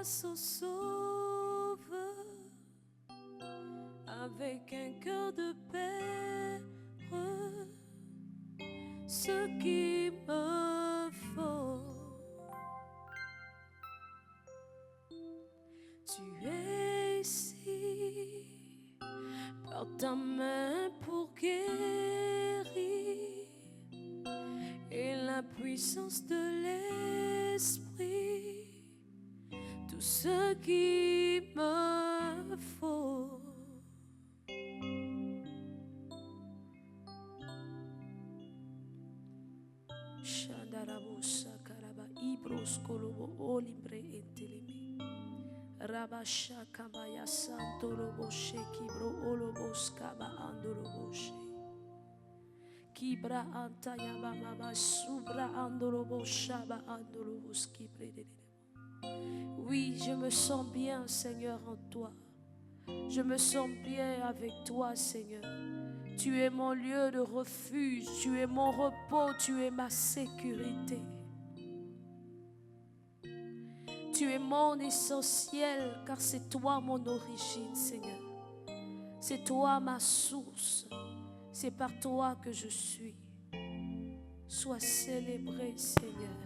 face au Sauveur avec un cœur de père, ce qui me faut. Tu es ici, par ta main pour guérir, et la puissance de l'Esprit, tout ce qui me faut. Shandarabosa karaba ibros kolobo olimbre enteleme rabasha kabaya santo lobo shekibro olobos kaba andoloboshe kibra antayaba mama subra andolobo shaba andolobos kibre. Oui, je me sens bien, Seigneur, en toi. Je me sens bien avec toi, Seigneur. Tu es mon lieu de refuge, tu es mon repos, tu es ma sécurité. Tu es mon essentiel, car c'est toi mon origine, Seigneur. C'est toi ma source, c'est par toi que je suis. Sois célébré, Seigneur.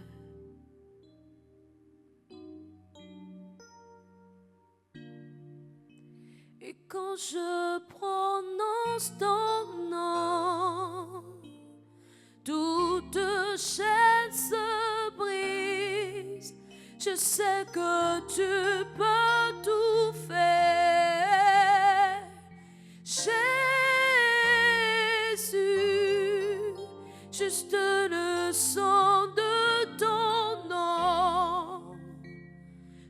Et quand je prononce ton nom, toute chaîne se brise. Je sais que tu peux tout faire, Jésus. Juste le son de ton nom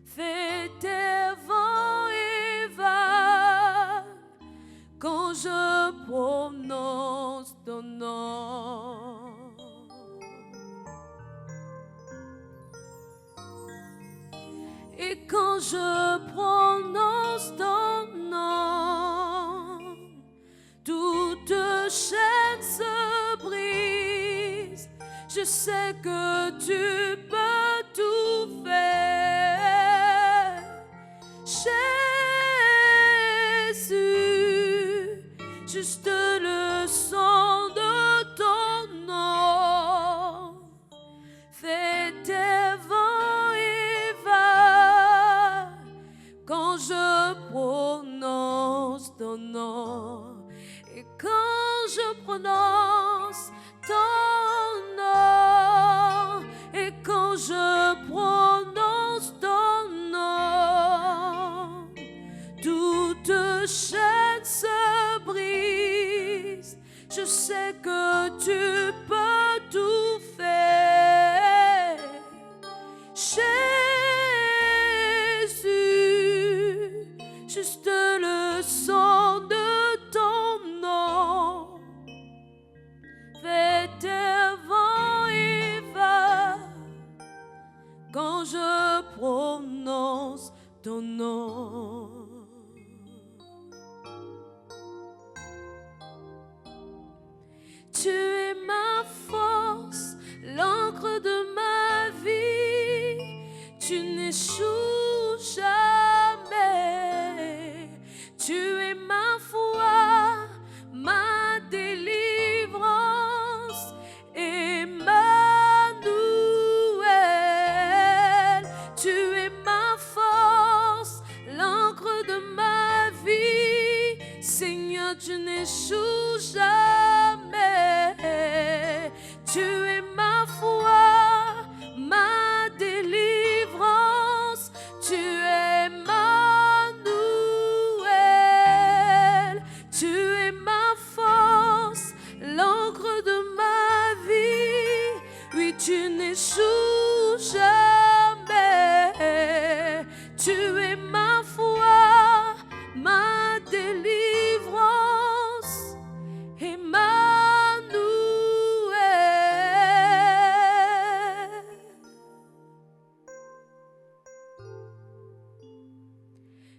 fait tes vents et vagues quand je prononce ton nom. Et quand je prononce ton nom, toute chaîne se brise. Je sais que tu peux tout faire, Jésus. Juste le son de ton nom fait tes vents et vagues quand je prononce ton nom. Et quand je prononce ton nom, et quand je prononce ton nom, toute chaîne se brise. Je sais que tu peux tout faire, Jésus. Juste le son de ton nom fait tes vents et vagues quand je prononce ton nom. Tu es ma force, l'encre de ma vie. Tu n'échoues jamais. Tu es ma foi, ma délivrance, Emmanuel. Tu es ma force, l'encre de ma vie. Seigneur, tu n'échoues jamais. Tu es ma foi, ma délivrance. Tu es Emmanuel. Tu es ma force, l'encre de ma vie. Oui, tu n'échoues jamais. Tu es ma foi, ma délivrance, Emmanuel.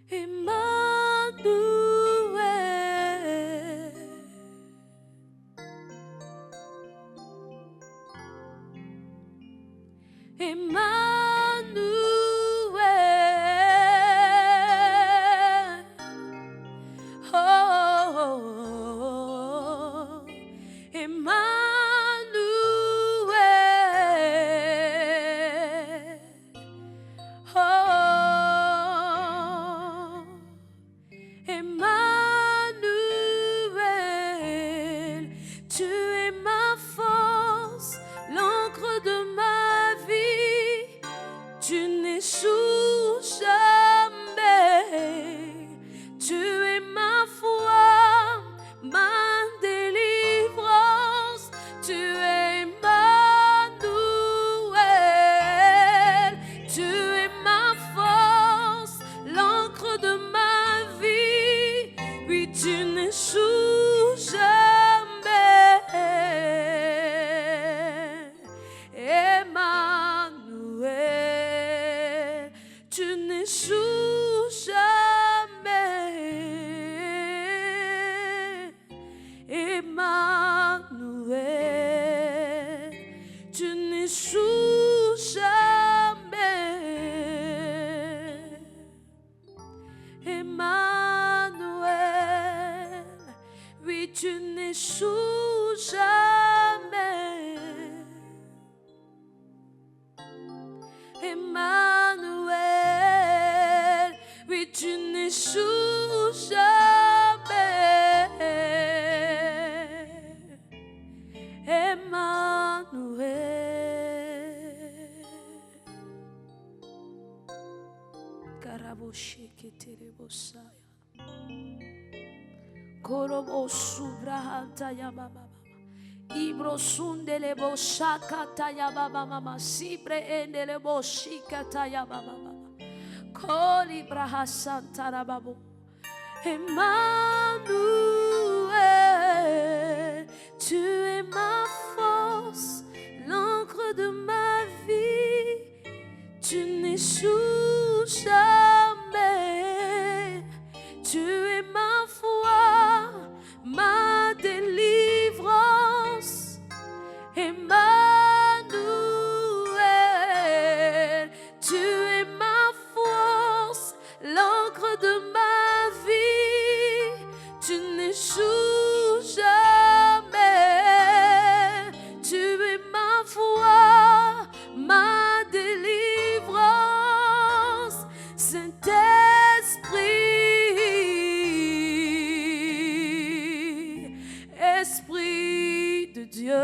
Emmanuel. Emmanuel. Emmanuel, oui, tu n'échoues jamais. Emmanuel, oui, tu n'échoues jamais. Emmanuel, Karaboshe Keterebosaya, Korobo Subrahanta Yamama, Ibro Sundelebo Shakata Yamama, Sibre Endelebo Shikata Yamama, Koli Brahasanta Rababo. Emmanuel, tu es ma force, l'encre de ma vie, tu n'échoues jamais, tu es ma foi, ma délivrance. Emmanuel, tu es ma force, l'encre de ma vie, tu n'échoues jamais, tu es ma foi, ma délivrance. Saint-Esprit, Esprit de Dieu,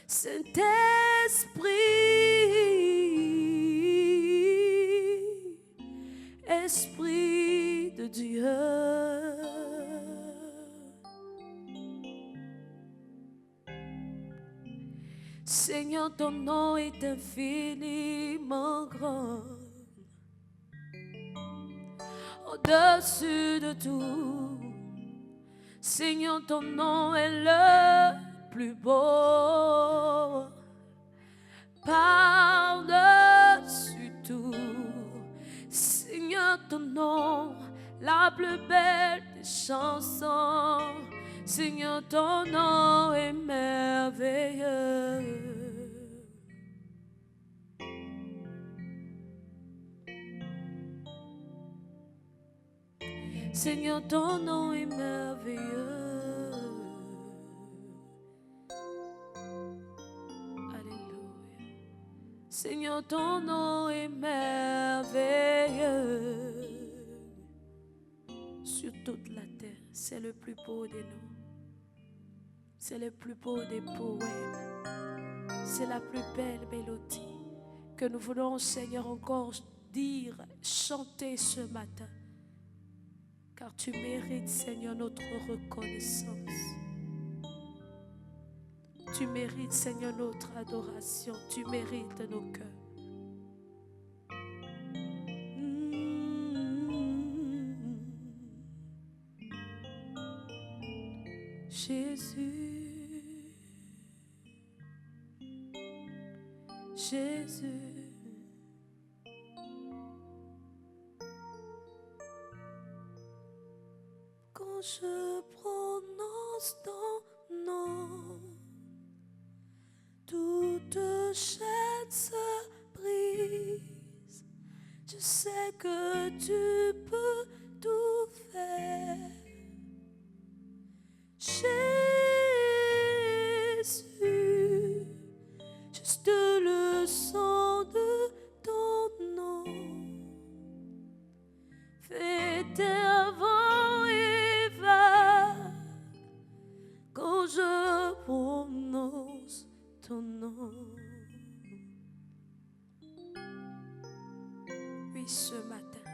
Saint-Esprit, Esprit de Dieu. Seigneur, ton nom est infiniment grand, au-dessus de tout. Seigneur, ton nom est le plus beau, par-dessus tout. Seigneur, ton nom, la plus belle des chansons. Seigneur, ton nom est merveilleux. Seigneur, ton nom est merveilleux. Alléluia. Seigneur, ton nom est merveilleux. Sur toute la terre, c'est le plus beau des noms. C'est le plus beau des poèmes. C'est la plus belle mélodie que nous voulons, Seigneur, encore dire, chanter ce matin. Car tu mérites, Seigneur, notre reconnaissance. Tu mérites, Seigneur, notre adoration. Tu mérites nos cœurs. Jésus, Jésus, quand je prononce ton nom, toute chaîne se brise. Je sais que tu peux tout faire. Jésus, juste le son de ton nom fait tes vents et vagues quand je prononce ton nom. Oui, ce matin,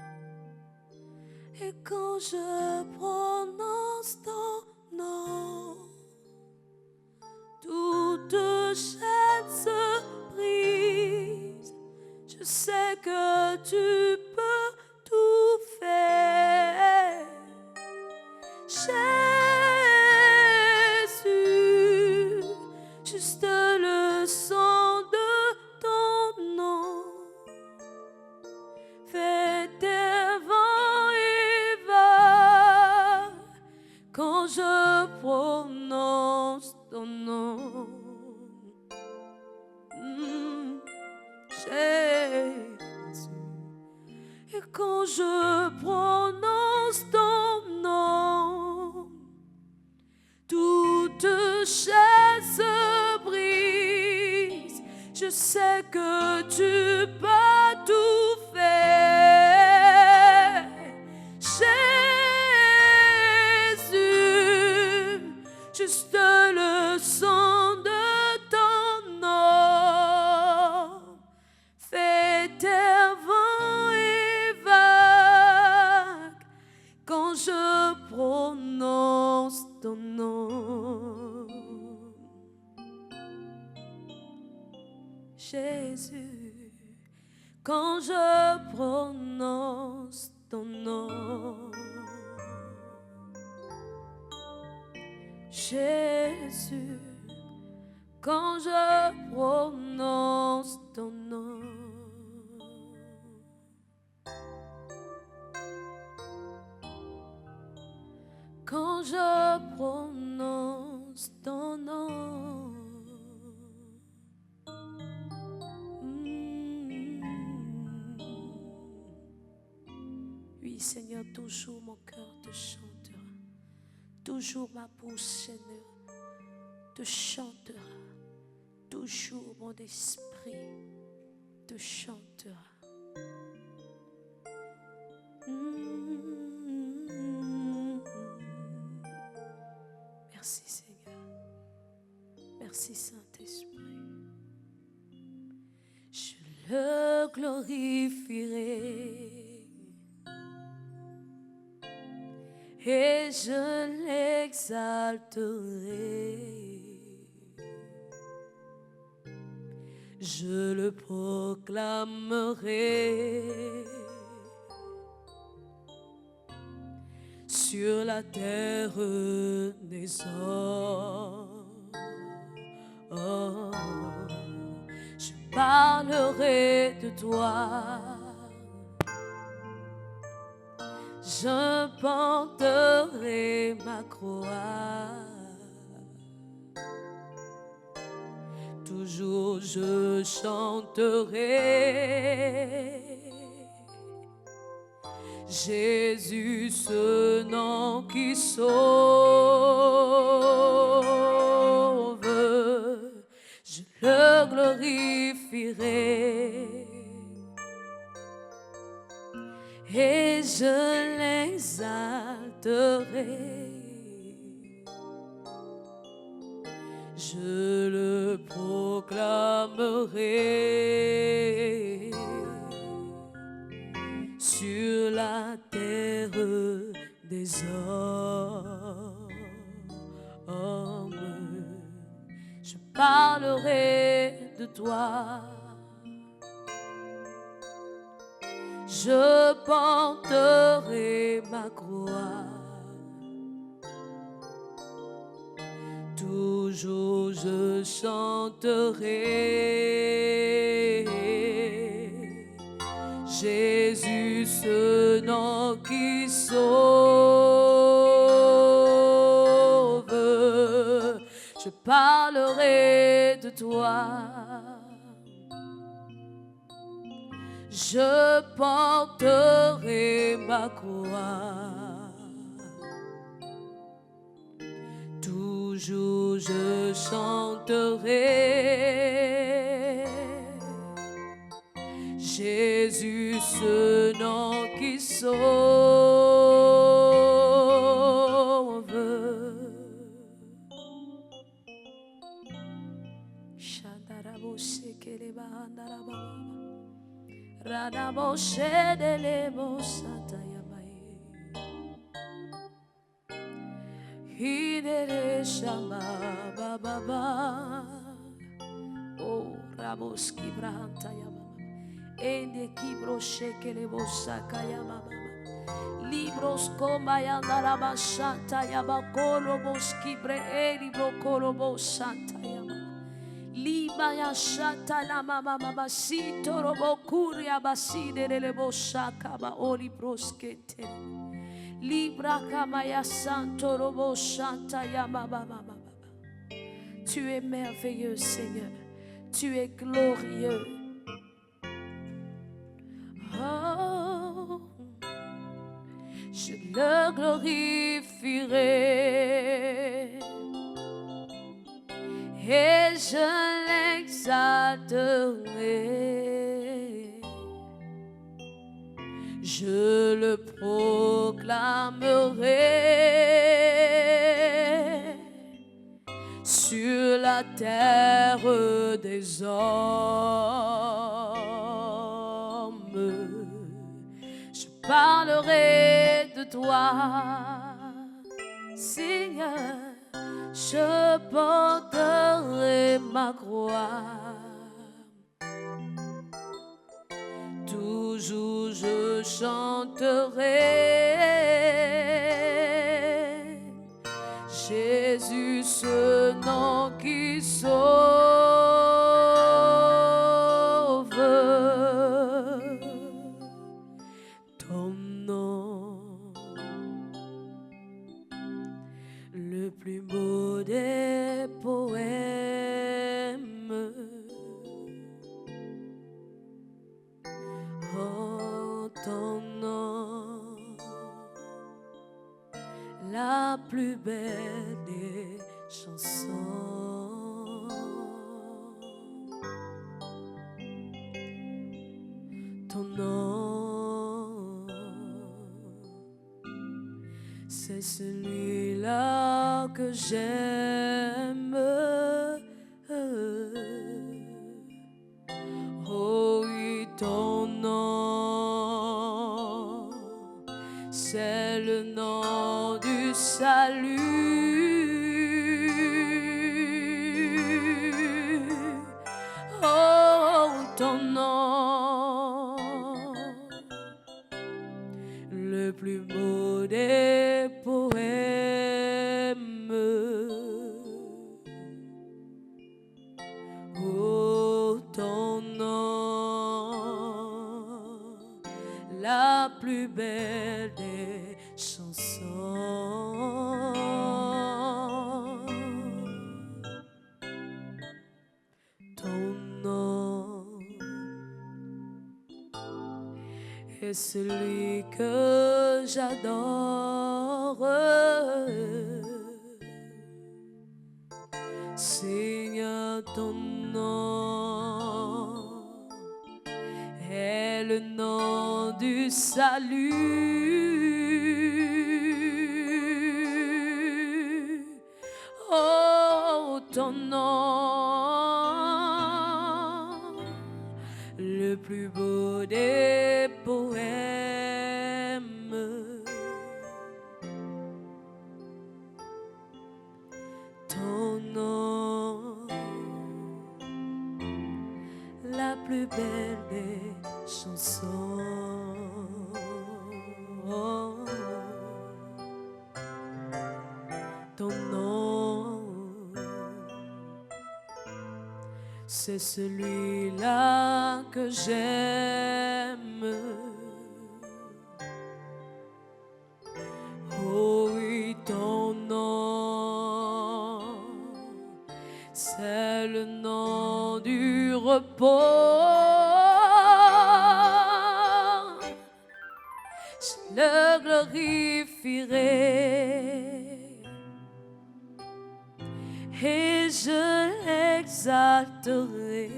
et quand je prononce ton nom, toute chaîne se brise. Je sais que tu peux tout faire. Jésus, juste le son de ton nom fait tes vents et vagues quand je prononce ton nom. Jésus, je prononce ton nom, toute chaise brise. Je sais que tu peux tout faire, Jésus. Juste le son de ton nom fait terre, vent et vague quand je prononce ton nom, Jésus. Quand je prononce ton nom, Jésus. Quand je prononce ton nom, quand je prononce ton nom. Oui, Seigneur, toujours mon cœur te chantera, toujours ma bouche, Seigneur, te chantera, toujours mon esprit te chantera. Merci Seigneur, merci Saint-Esprit. Je le glorifierai et je l'exalterai. Je le proclamerai sur la terre des hommes. Oh, je parlerai de toi, je porterai ma croix. Toujours je chanterai Jésus, ce nom qui sauve. Je le glorifierai et je l'exalterai. Je le proclamerai sur la terre des hommes. Je parlerai de toi, je porterai ma croix. Toujours je chanterai Jésus, ce nom qui sauve. Je parlerai de toi, je porterai ma croix. Toujours je chanterai Jésus, ce nom qui sauve. Hidere shama baba, oh rabos kibranta yama, ende kibro shekele bosaka yama baba, libros koma yandara bashanta yama kolo bos kibre libro kolo bosanta yama, lima ya shanta la mama mama sito robo kuria baside le bosaka ba oli broskete. Libra kamaya santo robo shanta yama baba baba. Tu es merveilleux Seigneur, tu es glorieux. Oh, je le glorifierai et je l'exalterai. Je le proclamerai sur la terre des hommes. Je parlerai de toi, Seigneur, je porterai ma croix. Toujours je chanterai Jésus, ce nom qui sauve. Ton nom, le plus beau des poèmes. Oh, ton nom, la plus belle des chansons. Ton nom, c'est celui-là que j'aime. Oh oui, ton nom, c'est le nom du salut. Oh, ton nom, le plus beau des poèmes. Oh, ton nom, la plus belle des chansons. Ton nom est celui que j'adore. Seigneur, ton nom est le nom du salut. Oh, ton nom, le plus beau des poèmes. Ton nom, la plus belle des chansons. Ton nom, c'est celui-là que j'aime. Oh oui, ton nom, c'est le nom du repos. Je le glorifierai et je l'exalterai.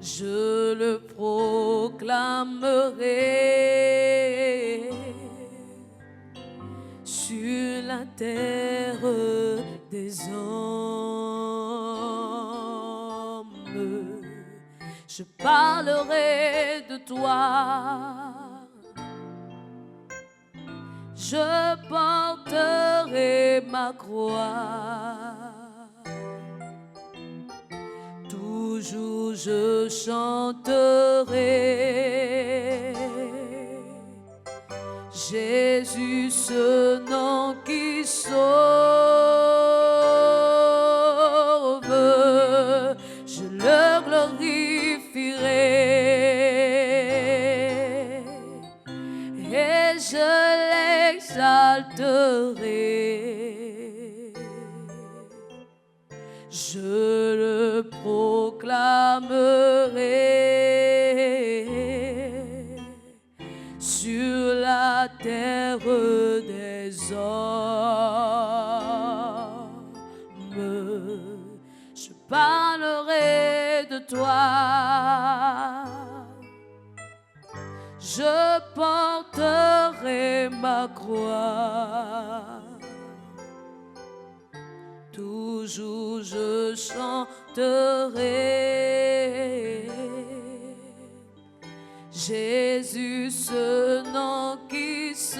Je le proclamerai sur la terre des hommes. Je parlerai de toi, je porterai ma croix. Toujours je chanterai Jésus, ce nom qui sauve. Je le glorifierai et je l'exalterai. Je le proclamerai la terre des hommes, je parlerai de toi. Je porterai ma croix. Toujours je chanterai Jésus, ce nom qui sauve.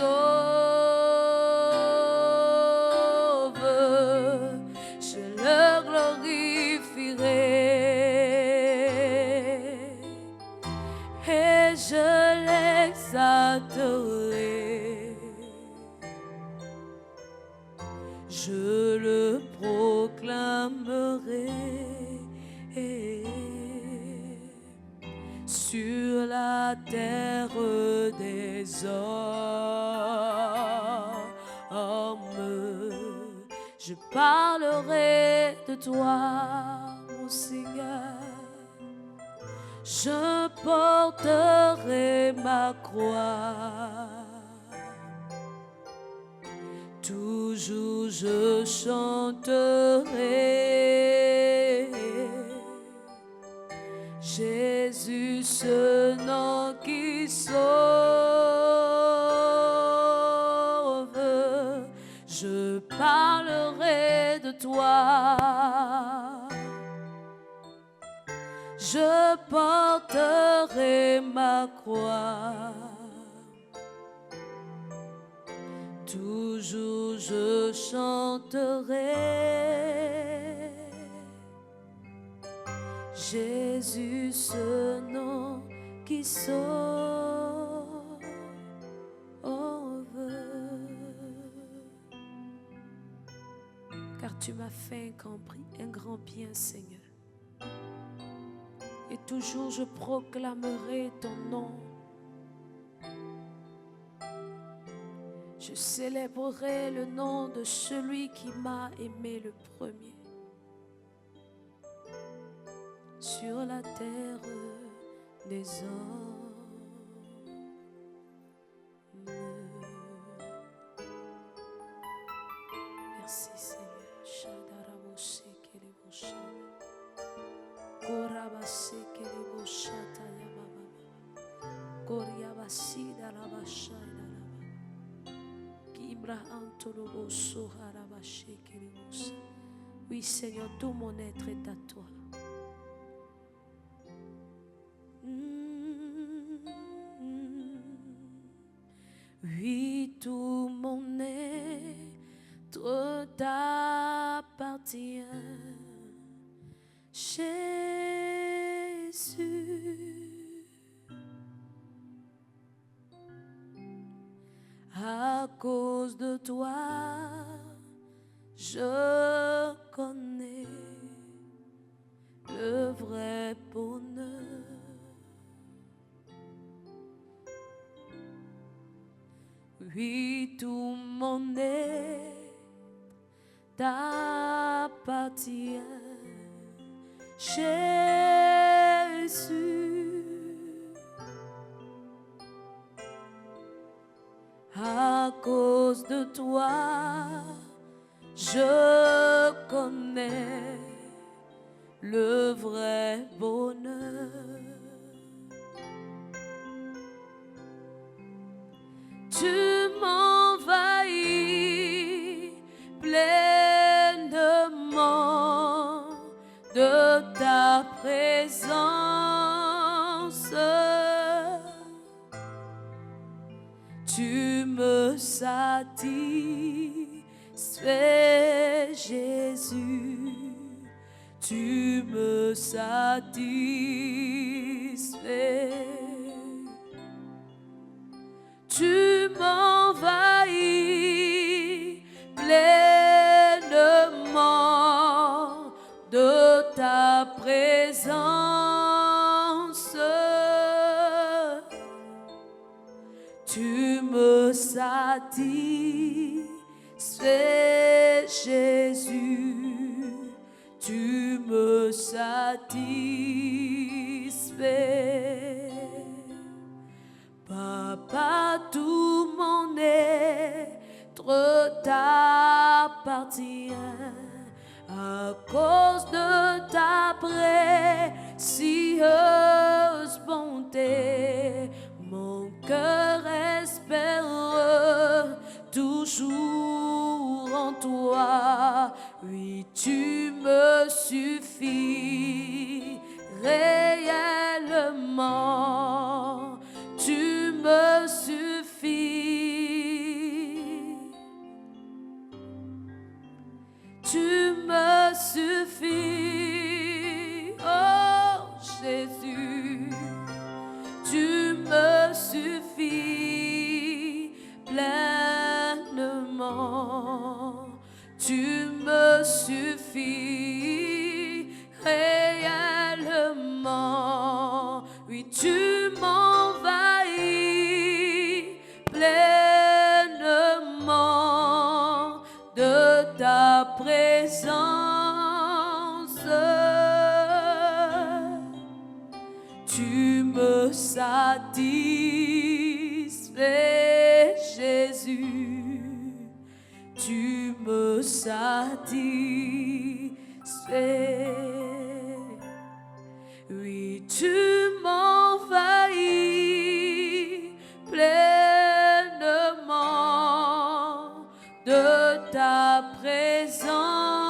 Je le glorifierai et je l'exalterai. Je le proclamerai sur la terre des hommes. Je parlerai de toi, mon Seigneur. Je porterai ma croix. Toujours je chanterai Jésus, ce nom qui sauve. Je parlerai de toi. Je porterai ma croix. Toujours je chanterai Jésus, ce nom qui sauve. Car tu m'as fait un grand bien, Seigneur. Et toujours je proclamerai ton nom. Je célébrerai le nom de celui qui m'a aimé le premier. Sur la terre des hommes. Merci Seigneur. Oui Seigneur, tout mon être est à toi. Oui, tout mon être t'appartient, Jésus. À cause de toi, je connais le vrai bonheur. Oui, tout mon être t'appartient, Jésus. À cause de toi, je connais le vrai bonheur. Tu m'envahis pleinement de ta présence. Tu me satisfais, Jésus. Tu me satisfais. Tu m'envahis pleinement de ta présence. Tu me satisfais, Jésus. Tu me satisfais. Papa, tout mon suffis réellement. Tu me suffis. Tu me suffis, oh Jésus. Tu me suffis pleinement. Tu me suffis réellement. Oui, tu m'envahis pleinement de ta présence. Tu me satisfais, Jésus. Tu me satisfais. Oui, tu m'envahis pleinement de ta présence.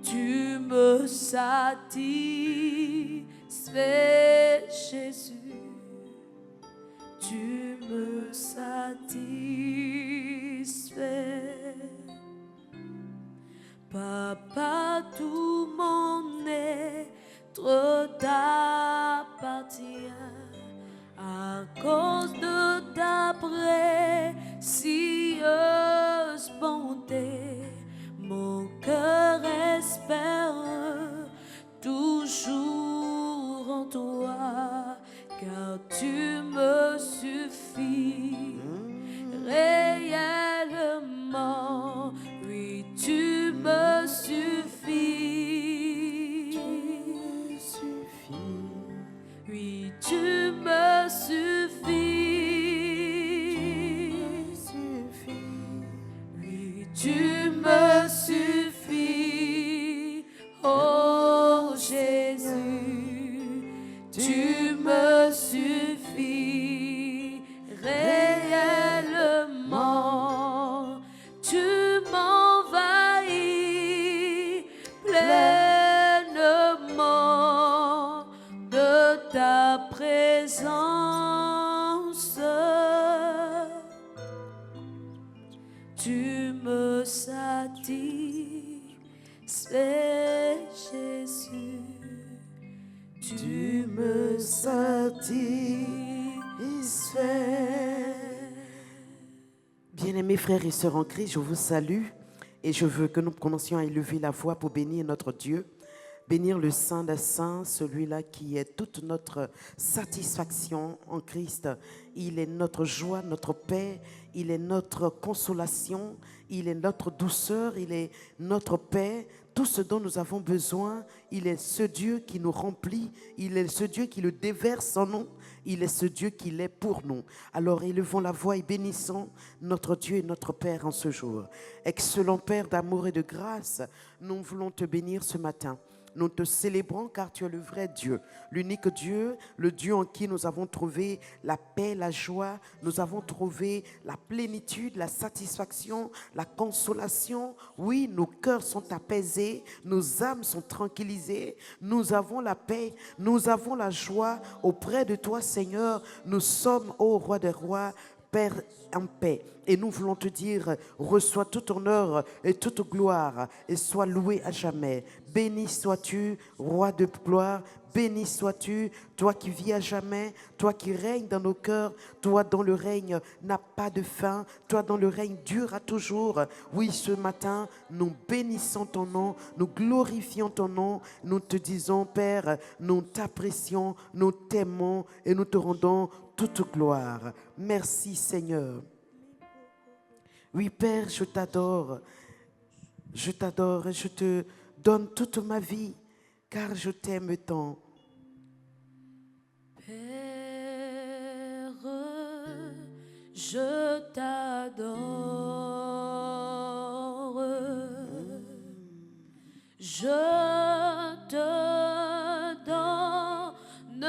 Tu me satisfais, Jésus. Tu me satisfais. Papa, tout mon être t'appartient à cause de ta précieuse bonté. Mon cœur espère toujours en toi, car tu me suffis réellement. Oui, tu me suffis. Oui, tu me suffis. Oui, tu me suffis. Oh Jésus, tu me suffis réellement. Tu m'envahis pleinement de ta présence. Tu me satisfais, Jésus. Tu me satisfais. Bien-aimés frères et sœurs en Christ, je vous salue et je veux que nous commencions à élever la voix pour bénir notre Dieu, bénir le Saint des Saints, celui-là qui est toute notre satisfaction en Christ. Il est notre joie, notre paix, il est notre consolation, il est notre douceur, il est notre paix. Tout ce dont nous avons besoin, il est ce Dieu qui nous remplit, il est ce Dieu qui le déverse en nous, il est ce Dieu qui l'est pour nous. Alors élevons la voix et bénissons notre Dieu et notre Père en ce jour. Excellent Père d'amour et de grâce, nous voulons te bénir ce matin. Nous te célébrons car tu es le vrai Dieu, l'unique Dieu, le Dieu en qui nous avons trouvé la paix, la joie, nous avons trouvé la plénitude, la satisfaction, la consolation. Oui, nos cœurs sont apaisés, nos âmes sont tranquillisées, nous avons la paix, nous avons la joie auprès de toi, Seigneur. Nous sommes, ô Roi des rois, Père en paix. Et nous voulons te dire, reçois tout honneur et toute gloire et sois loué à jamais. Béni sois-tu, Roi de gloire. Béni sois-tu, toi qui vis à jamais, toi qui règnes dans nos cœurs, toi dont le règne n'a pas de fin, toi dont le règne dure à toujours. Oui, ce matin, nous bénissons ton nom, nous glorifions ton nom, nous te disons, Père, nous t'apprécions, nous t'aimons et nous te rendons toute gloire. Merci Seigneur. Oui, Père, je t'adore et je te donne toute ma vie, car je t'aime tant. Père, je t'adore, je te donne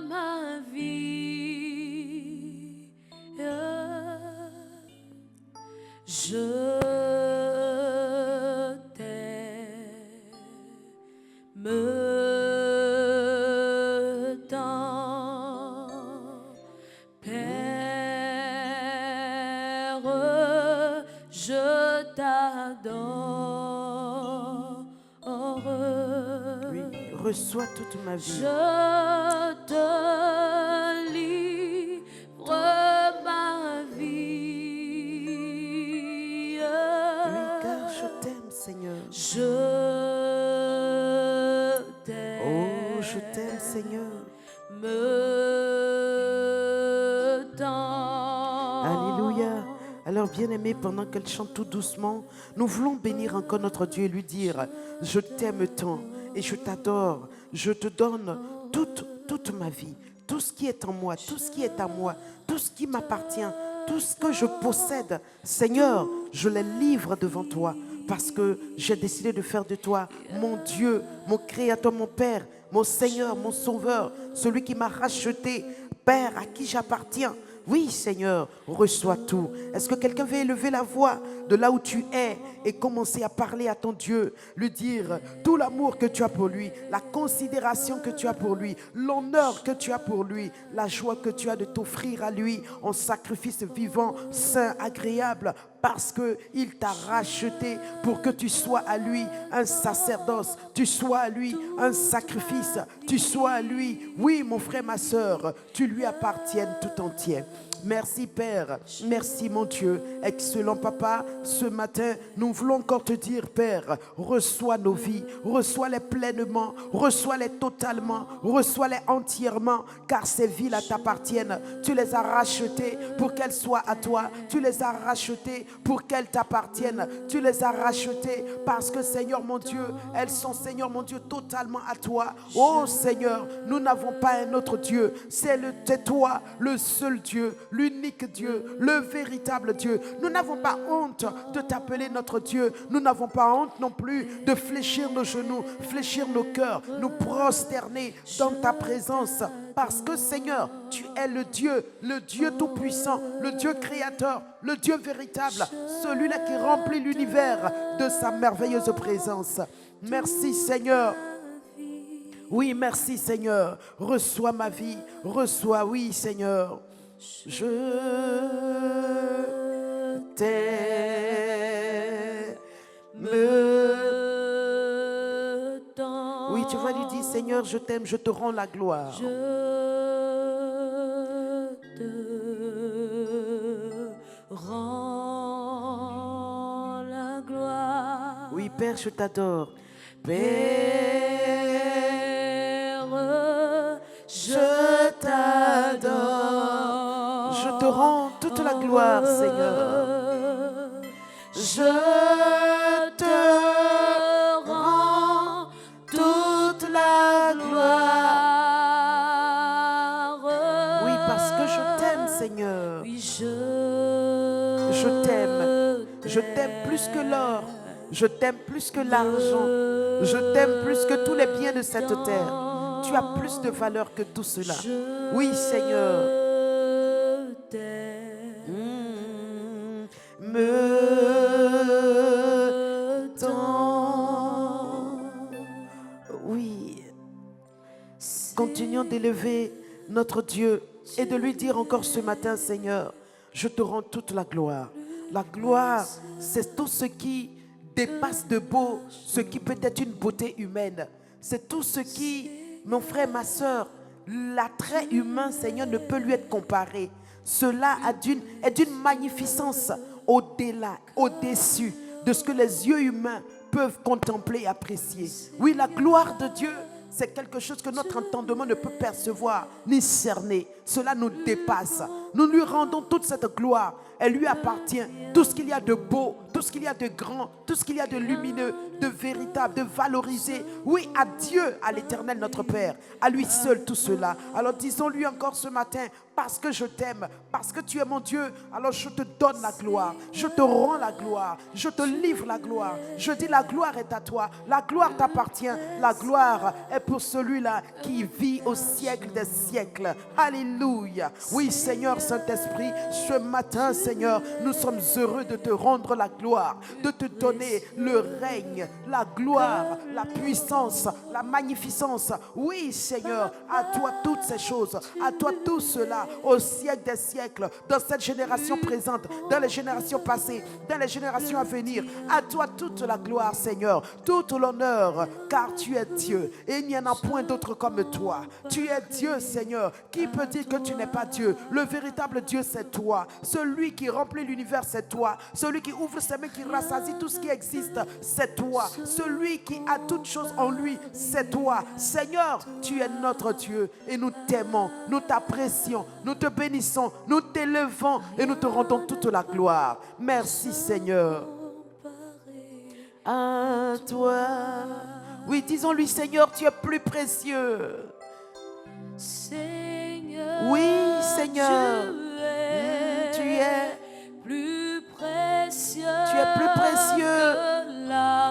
ma vie, je reçois toute ma vie. Je te livre ma vie. Oui, car je t'aime, Seigneur. Je t'aime. Oh, je t'aime, Seigneur. Me tends. Alléluia. Alors, bien-aimé, pendant qu'elle chante tout doucement, nous voulons bénir encore notre Dieu et lui dire, je t'aime tant et je t'adore. Je te donne toute ma vie, tout ce qui est en moi, tout ce qui est à moi, tout ce qui m'appartient, tout ce que je possède. Seigneur, je les livre devant toi parce que j'ai décidé de faire de toi mon Dieu, mon Créateur, mon Père, mon Seigneur, mon Sauveur, celui qui m'a racheté, Père, à qui j'appartiens. Oui, Seigneur, reçois tout. Est-ce que quelqu'un veut élever la voix de là où tu es et commencer à parler à ton Dieu, lui dire tout l'amour que tu as pour lui, la considération que tu as pour lui, l'honneur que tu as pour lui, la joie que tu as de t'offrir à lui en sacrifice vivant, saint, agréable, parce qu'il t'a racheté pour que tu sois à lui un sacerdoce, tu sois à lui un sacrifice, tu sois à lui, oui mon frère, ma soeur, tu lui appartiennes tout entier. Merci Père, merci mon Dieu, excellent Papa, ce matin nous voulons encore te dire Père, reçois nos vies, reçois-les pleinement, reçois-les totalement, reçois-les entièrement, car ces vies-là t'appartiennent, tu les as rachetées pour qu'elles soient à toi, tu les as rachetées pour qu'elles t'appartiennent, tu les as rachetées parce que Seigneur mon Dieu, elles sont Seigneur mon Dieu totalement à toi. Oh Seigneur, nous n'avons pas un autre Dieu, c'est toi, le seul Dieu, l'unique Dieu, le véritable Dieu. Nous n'avons pas honte de t'appeler notre Dieu. Nous n'avons pas honte non plus de fléchir nos genoux, fléchir nos cœurs, nous prosterner dans ta présence. Parce que Seigneur, tu es le Dieu tout-puissant, le Dieu créateur, le Dieu véritable, celui-là qui remplit l'univers de sa merveilleuse présence. Merci Seigneur. Oui, merci Seigneur. Reçois ma vie, reçois, oui Seigneur. Je t'aime. Oui, tu vas lui dire, Seigneur, je t'aime, je te rends la gloire. Je te rends la gloire. Oui, Père, je t'adore. Père, je t'adore. Je te rends toute la gloire, Seigneur. Je te rends toute la gloire. Oui, parce que je t'aime, Seigneur. Oui, je t'aime. Je t'aime plus que l'or. Je t'aime plus que l'argent. Je t'aime plus que tous les biens de cette terre. Tu as plus de valeur que tout cela. Oui, Seigneur. Oui. Continuons d'élever notre Dieu et de lui dire encore ce matin, Seigneur, je te rends toute la gloire. La gloire, c'est tout ce qui dépasse de beau, ce qui peut être une beauté humaine. C'est tout ce qui, mon frère, ma soeur, l'attrait humain, Seigneur, ne peut lui être comparé. Cela est d'une magnificence au-delà, au-dessus de ce que les yeux humains peuvent contempler et apprécier. Oui, la gloire de Dieu, c'est quelque chose que notre entendement ne peut percevoir ni cerner. Cela nous dépasse. Nous lui rendons toute cette gloire. Elle lui appartient. Tout ce qu'il y a de beau, tout ce qu'il y a de grand, tout ce qu'il y a de lumineux, de véritable, de valorisé. Oui, à Dieu, à l'Éternel notre Père, à lui seul tout cela. Alors disons-lui encore ce matin, parce que je t'aime, parce que tu es mon Dieu, alors je te donne la gloire, je te rends la gloire, je te livre la gloire. Je dis la gloire est à toi, la gloire t'appartient, la gloire est pour celui-là qui vit au siècle des siècles. Alléluia. Oui Seigneur, Saint-Esprit, ce matin, Seigneur, nous sommes heureux de te rendre la gloire, de te donner le règne, la gloire, la puissance, la magnificence. Oui, Seigneur, à toi toutes ces choses, à toi tout cela, au siècle des siècles, dans cette génération présente, dans les générations passées, dans les générations à venir. À toi toute la gloire, Seigneur, toute l'honneur, car tu es Dieu et il n'y en a point d'autre comme toi. Tu es Dieu, Seigneur. Qui peut dire que tu n'es pas Dieu? Le véritable Dieu, c'est toi. Celui qui remplit l'univers, c'est toi. Celui qui ouvre ses mains, qui rassasie tout ce qui existe, c'est toi. Celui qui a toutes choses en lui, c'est toi. Seigneur, tu es notre Dieu et nous t'aimons, nous t'apprécions, nous te bénissons, nous t'élevons et nous te rendons toute la gloire. Merci, Seigneur. À toi. Oui, disons-lui, Seigneur, tu es plus précieux. Seigneur, Oui, Seigneur, tu es plus précieux. Tu es plus précieux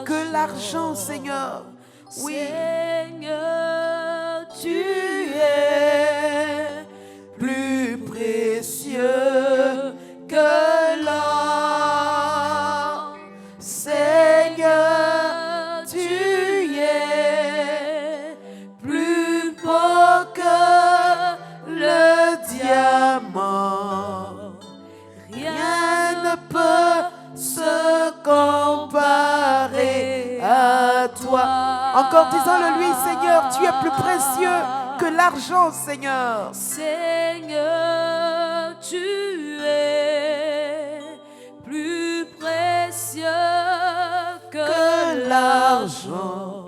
que l'argent, Seigneur. Oui, Seigneur, tu es plus précieux que l'or. Seigneur, tu es plus beau que le diamant. Rien ne peut se comparer à toi. Encore disons-le lui, Seigneur, tu es plus précieux que l'argent, Seigneur. Seigneur, tu es plus précieux que l'argent.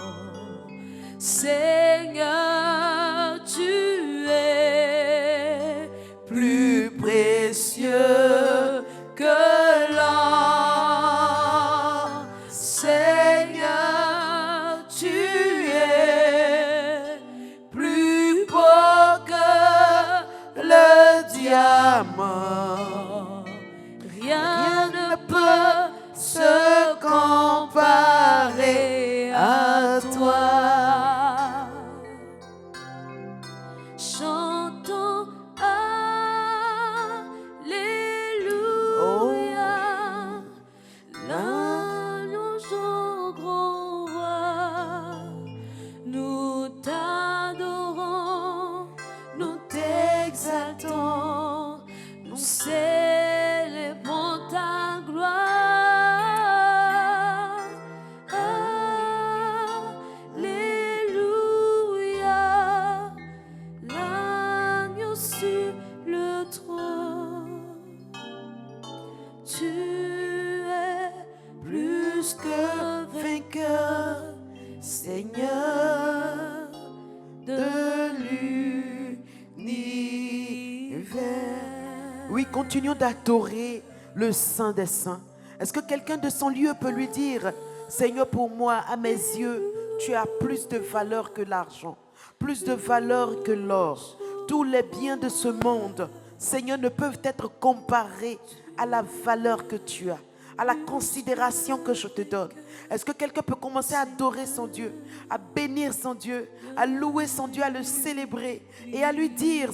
Seigneur, tu es Plus précieux que l'or. Seigneur, tu es plus beau que le diamant. rien Ne peut se comparer à toi. Chantons Alléluia, l'annonce au grand roi. Nous t'adorons, nous t'exaltons, nous célébrons ta gloire. Alléluia, l'agneau sur le trône. Tu es plus que Vainqueur, Seigneur de l'univers. Oui, continuons d'adorer le Saint des Saints. Est-ce que quelqu'un de son lieu peut lui dire, Seigneur, pour moi, à mes yeux, tu as plus de valeur que l'argent, plus de valeur que l'or. Tous les biens de ce monde, Seigneur, ne peuvent être comparés à la valeur que tu as, à la considération que je te donne. Est-ce que quelqu'un peut commencer à adorer son Dieu, à bénir son Dieu, à louer son Dieu, à le célébrer et à lui dire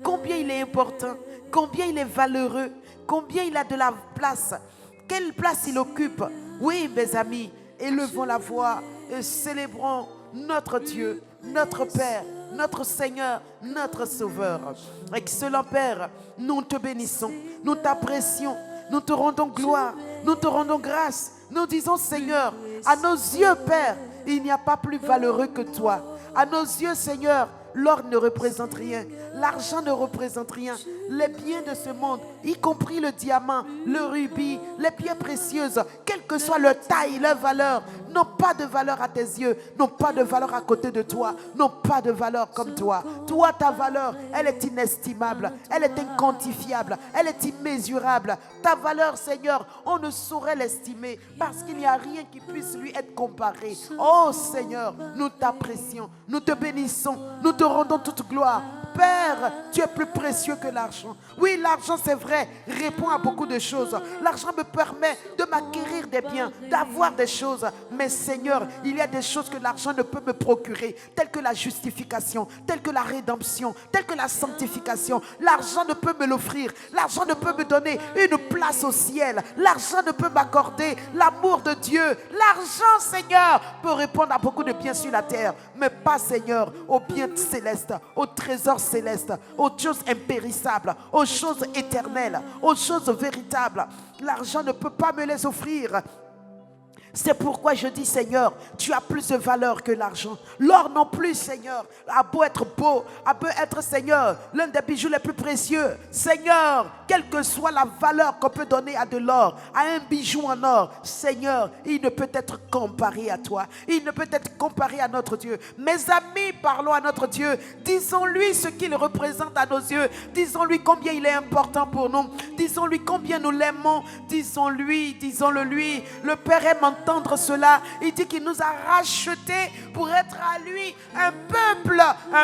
combien il est important, combien il est valeureux, combien il a de la place, quelle place il occupe. Oui, mes amis, élevons la voix et célébrons notre Dieu, notre Père, notre Seigneur, notre Sauveur. Excellent Père, nous te bénissons, nous t'apprécions, nous te rendons gloire, nous te rendons grâce. Nous disons, Seigneur, à nos yeux, Père, il n'y a pas plus valeureux que toi. À nos yeux, Seigneur, l'or ne représente rien, l'argent ne représente rien. Les biens de ce monde, y compris le diamant, le rubis, les pierres précieuses, quelle que soit leur taille, leur valeur, n'ont pas de valeur à tes yeux, n'ont pas de valeur à côté de toi, n'ont pas de valeur comme toi. Toi, ta valeur, elle est inestimable, elle est inquantifiable, elle est immesurable. Ta valeur, Seigneur, on ne saurait l'estimer parce qu'il n'y a rien qui puisse lui être comparé. Oh Seigneur, nous t'apprécions, nous te bénissons, nous te rendons toute gloire Père, tu es plus précieux que l'argent. Oui, l'argent, c'est vrai, répond à beaucoup de choses. L'argent me permet de m'acquérir des biens, d'avoir des choses. Mais Seigneur, il y a des choses que l'argent ne peut me procurer, telles que la justification, telles que la rédemption, telles que la sanctification. L'argent ne peut me l'offrir. L'argent ne peut me donner une place au ciel. L'argent ne peut m'accorder l'amour de Dieu. L'argent, Seigneur, peut répondre à beaucoup de biens sur la terre, mais pas, Seigneur, aux biens célestes, aux trésors célestes, aux choses impérissables, aux choses éternelles, aux choses véritables. L'argent ne peut pas me les offrir. C'est pourquoi je dis, Seigneur, tu as plus de valeur que l'argent. L'or non plus, Seigneur, a beau être beau, a beau être, Seigneur, l'un des bijoux les plus précieux. Seigneur, quelle que soit la valeur qu'on peut donner à de l'or, à un bijou en or, Seigneur, il ne peut être comparé à toi. Il ne peut être comparé à notre Dieu. Mes amis, parlons à notre Dieu. Disons-lui ce qu'il représente à nos yeux. Disons-lui combien il est important pour nous. Disons-lui combien nous l'aimons. Disons-le lui. Le Père aime entendre cela. Il dit qu'il nous a rachetés pour être à lui un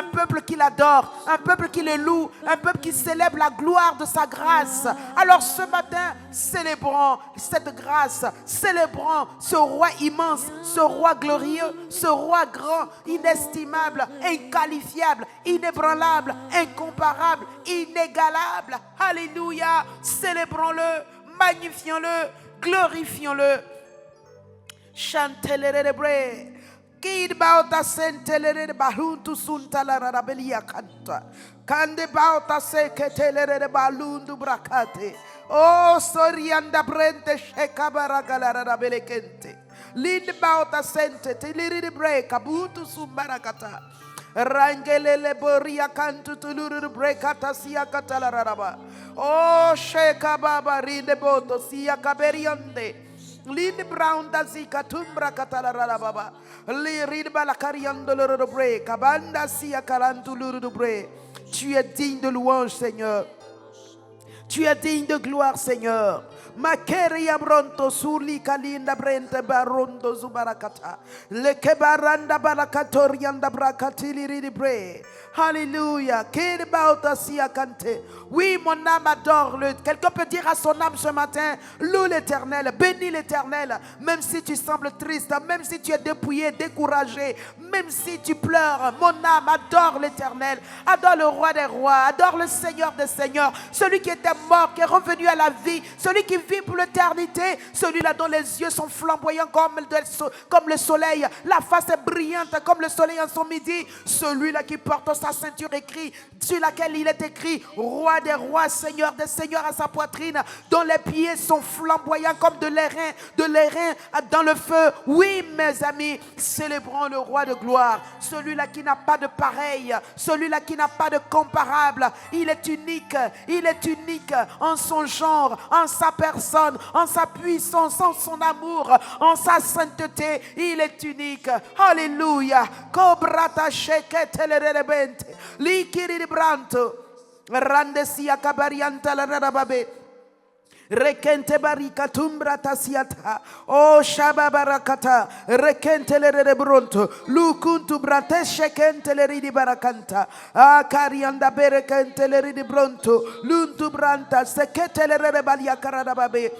peuple qu'il adore, un peuple qui le loue, un peuple qui célèbre la gloire de sa grâce. Alors ce matin, célébrons cette grâce, célébrons ce roi immense, ce roi glorieux, ce roi grand, inestimable, inqualifiable, inébranlable, incomparable, inégalable. Alléluia, célébrons-le, magnifions-le, glorifions-le. Chantelere bre, kid bauta sentelere bahuntu suntala rabelia canta, kande bauta seketelere balundu brakate, oh sorianda brente shekabara galara rabelekente, lind bauta sente telere bre kabutu sumbarakata, rangelele boria cantu tuluru brekata sia katala raba, oh shekababa rinde boto sia kaberiande. Lini brown da zika tumbra katala baba. Li ridba la cariando le bre. Kabanda sia kalantu luru bre. Tu es digne de louange, Seigneur. Tu es digne de gloire, Seigneur. Makeria bronto suli kalinda brente barondo zubarakata. Le kebaranda barakatorianda brakatili ribre. Alléluia. Oui, mon âme adore le. Quelqu'un peut dire à son âme ce matin, loue l'Éternel, bénis l'Éternel, même si tu sembles triste, même si tu es dépouillé, découragé, même si tu pleures. Mon âme adore l'Éternel, adore le roi des rois, adore le Seigneur des seigneurs, celui qui était mort, qui est revenu à la vie, celui qui vit pour l'éternité, celui-là dont les yeux sont flamboyants comme le soleil, la face est brillante comme le soleil en son midi, celui-là qui porte sa ceinture écrit, sur laquelle il est écrit roi des rois, seigneur des seigneurs à sa poitrine, dont les pieds sont flamboyants comme de l'airain dans le feu. Oui, mes amis, célébrons le roi de gloire, celui-là qui n'a pas de pareil, celui-là qui n'a pas de comparable. Il est unique en son genre, en sa personne, en sa puissance, en son amour, en sa sainteté. Il est unique. Alléluia. Kobrata sheketelelebente. Likiri branto. Randesia kabarianta la rababe. Rekente barika tumbra tasiata. Oh shababarakata. Rekente le rebronto. Lukuntu brate shekente le ridi barakanta. Akarianda berekente le ridi bronto. Luntu branta sekete le rebalia karadababe.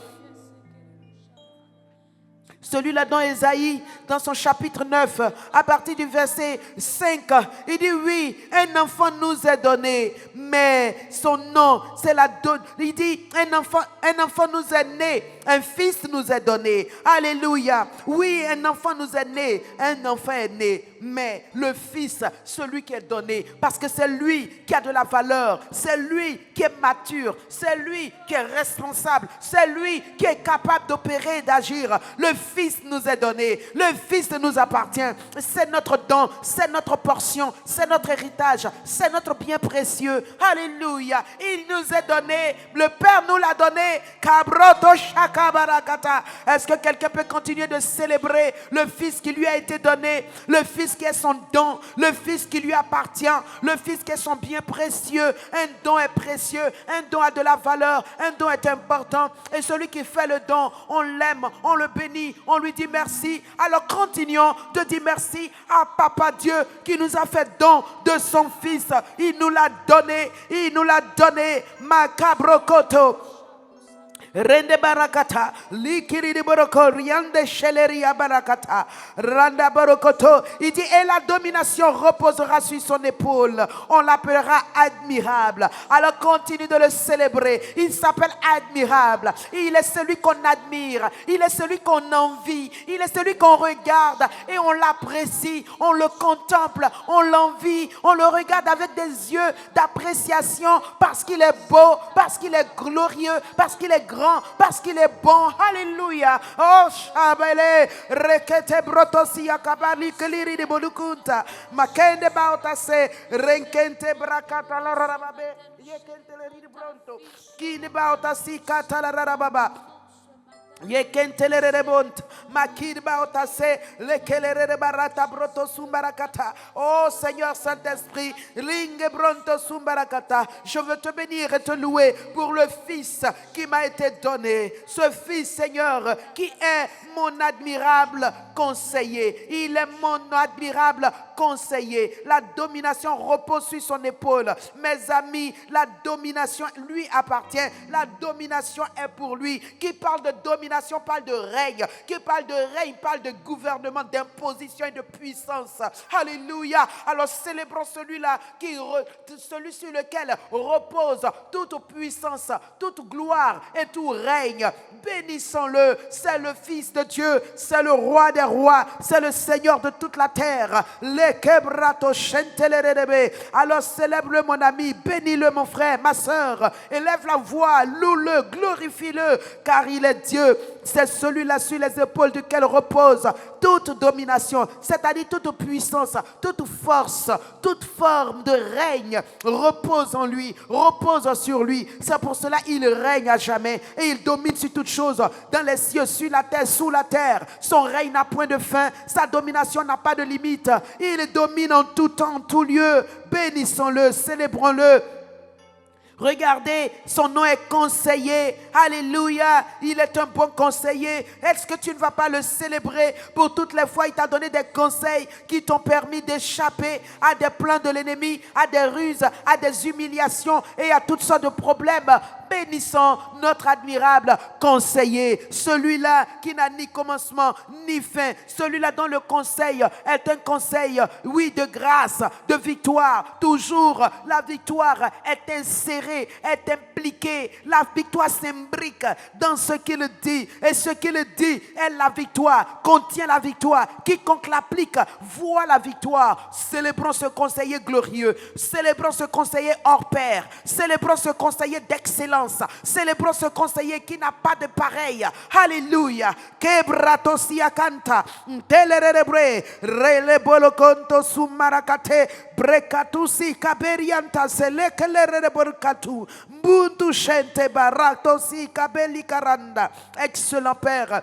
Celui-là dans Ésaïe, dans son chapitre 9, à partir du verset 5, il dit oui, un enfant nous est donné, mais son nom, c'est la donne. Il dit un enfant nous est né, un fils nous est donné. Alléluia. Oui, un enfant nous est né, un enfant est né, mais le fils, celui qui est donné, parce que c'est lui qui a de la valeur, c'est lui qui est mature, c'est lui qui est responsable, c'est lui qui est capable d'opérer et d'agir. Le Fils nous est donné, le Fils nous appartient, c'est notre don, c'est notre portion, c'est notre héritage, c'est notre bien précieux. Alléluia, il nous est donné, le Père nous l'a donné. Kabroto shaka Est-ce que quelqu'un peut continuer de célébrer le Fils qui lui a été donné, le Fils qui est son don, le Fils qui lui appartient, le Fils qui est son bien précieux? Un don est précieux, un don a de la valeur, un don est important. Et celui qui fait le don, on l'aime, on le bénit, on lui dit merci. Alors continuons de dire merci à Papa Dieu qui nous a fait don de son Fils. Il nous l'a donné, il nous l'a donné. Macabrokoto. Rende barakata, likiri di boroko, riande sheleria barakata, randa barokoto. Il dit, et la domination reposera sur son épaule. On l'appellera admirable. Alors continue de le célébrer. Il s'appelle admirable. Il est celui qu'on admire. Il est celui qu'on envie. Il est celui qu'on regarde et on l'apprécie. On le contemple. On l'envie. On le regarde avec des yeux d'appréciation parce qu'il est beau, parce qu'il est glorieux, parce qu'il est grand, parce qu'il est bon. Alléluia. Oh, Shabele, Rekete Brotosia Kabali Keliri de Bolukunta, Makende Bautase, Renkente Brakata la Rababe, Yekente Leri Bronto, Kine Bautasi Kata la Rababa. Oh Seigneur Saint-Esprit, je veux te bénir et te louer pour le Fils qui m'a été donné. Ce Fils, Seigneur, qui est mon admirable conseiller. Il est mon admirable conseiller. La domination repose sur son épaule. Mes amis, la domination lui appartient. La domination est pour lui. Qui parle de domination parle de règne. Qui parle de règne parle de gouvernement, d'imposition et de puissance. Alléluia. Alors célébrons celui-là, celui sur lequel repose toute puissance, toute gloire et tout règne. Bénissons-le. C'est le Fils de Dieu. C'est le Roi des rois. C'est le Seigneur de toute la terre. Alors célèbre-le mon ami. Bénis-le mon frère, ma soeur. Élève la voix. Loue-le, glorifie-le. Car il est Dieu. C'est celui-là sur les épaules duquel repose toute domination, c'est-à-dire toute puissance, toute force, toute forme de règne repose en lui, repose sur lui. C'est pour cela qu'il règne à jamais et il domine sur toutes choses, dans les cieux, sur la terre, sous la terre. Son règne n'a point de fin, sa domination n'a pas de limite. Il domine en tout temps, en tout lieu. Bénissons-le, célébrons-le. Regardez, son nom est conseiller. Alléluia, il est un bon conseiller. Est-ce que tu ne vas pas le célébrer pour toutes les fois il t'a donné des conseils qui t'ont permis d'échapper à des plans de l'ennemi, à des ruses, à des humiliations et à toutes sortes de problèmes? Bénissons notre admirable conseiller, celui-là qui n'a ni commencement ni fin, celui-là dont le conseil est un conseil, oui, de grâce, de victoire. Toujours la victoire est insérée, est impliquée. La victoire s'imbrique dans ce qu'il dit. Et ce qu'il dit est la victoire, contient la victoire. Quiconque l'applique voit la victoire. Célébrons ce conseiller glorieux. Célébrons ce conseiller hors pair. Célébrons ce conseiller d'excellence. Célébrons ce conseiller qui n'a pas de pareil. Alléluia. Kebratosia canta. Telerebre. Relebolo conto sumarakate. Brekatusi kaberianta selekelerebonkatu. Mbuntu shente baratosi kabeli karanda. Excellent Père.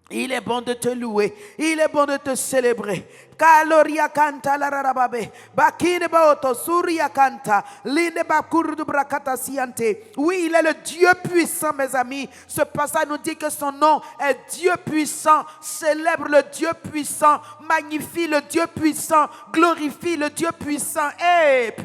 Il est bon de te louer. Il est bon de te célébrer. Kaloria canta la rarababe. Bakine baoto suria canta. Linde bakurdu brakata siante. Oui, il est le Dieu puissant, mes amis. Ce passage nous dit que son nom est Dieu puissant. Célèbre le Dieu puissant. Magnifie le Dieu puissant. Glorifie le Dieu puissant.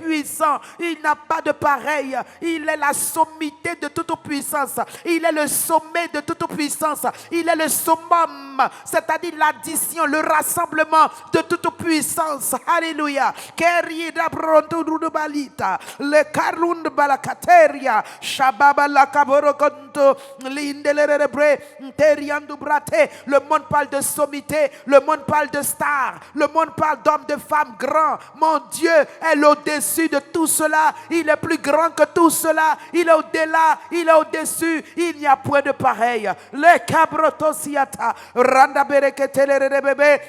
Puissant. Il n'a pas de pareil. Il est la sommité de toute puissance. Il est le sommet de toute puissance. Il est le summum, c'est-à-dire l'addition, le rassemblement de toute puissance. Alléluia. Kerida bronto balita. Le karund balakateria. Shababa la kaborokonto. Lindelerebre. Teriandu brate. Le monde parle de sommité. Le monde parle de star. Le monde parle d'hommes, de femmes grands. Mon Dieu est au-dessus de tout cela. Il est plus grand que tout cela. Il est au-delà. Il est au-dessus. Il n'y a point de pareil. Le cabrotosiata. Randa bereketelere bébé.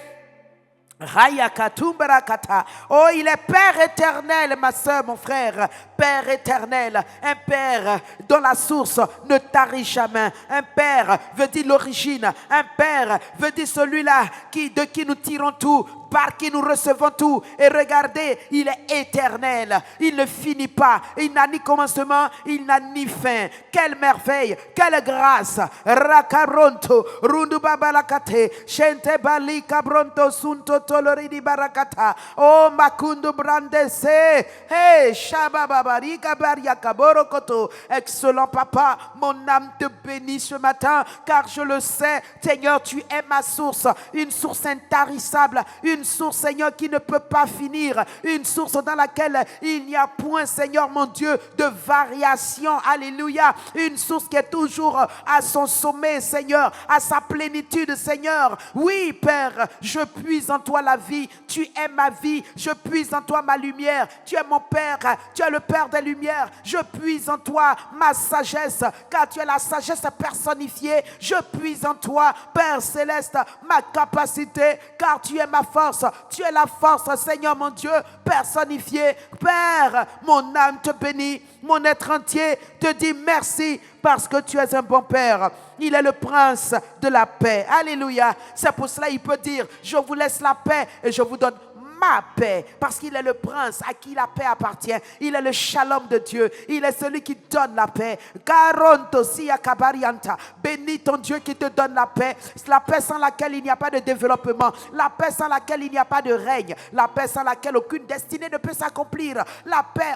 Oh, il est Père éternel, ma soeur, mon frère. Père éternel, un Père dont la source ne tarit jamais. Un Père veut dire l'origine. Un Père veut dire celui-là de qui nous tirons tout, par qui nous recevons tout. Et regardez, il est éternel. Il ne finit pas. Il n'a ni commencement, il n'a ni fin. Quelle merveille, quelle grâce. Rakaronto, rundu babalakate, shente bali kabronto sunto toloridi barakata. Oh makundu brandese. Hey, shabababari kabaria kaborokoto. Excellent papa, mon âme te bénit ce matin, car je le sais, Seigneur, tu es ma source, une source intarissable, une source, Seigneur, qui ne peut pas finir, une source dans laquelle il n'y a point, Seigneur mon Dieu, de variation. Alléluia. Une source qui est toujours à son sommet, Seigneur, à sa plénitude, Seigneur. Oui, Père, je puise en toi la vie. Tu es ma vie. Je puise en toi ma lumière. Tu es mon Père. Tu es le Père des lumières. Je puise en toi ma sagesse, car tu es la sagesse personnifiée. Je puise en toi, Père céleste, ma capacité, car tu es ma force. Tu es la force, Seigneur mon Dieu, personnifiée. Père, mon âme te bénit, mon être entier te dit merci, parce que tu es un bon Père. Il est le prince de la paix. Alléluia. C'est pour cela qu'il peut dire, je vous laisse la paix et je vous donne ma paix, parce qu'il est le prince à qui la paix appartient. Il est le shalom de Dieu. Il est celui qui donne la paix. Bénis ton Dieu qui te donne la paix sans laquelle il n'y a pas de développement, la paix sans laquelle il n'y a pas de règne, la paix sans laquelle aucune destinée ne peut s'accomplir, la paix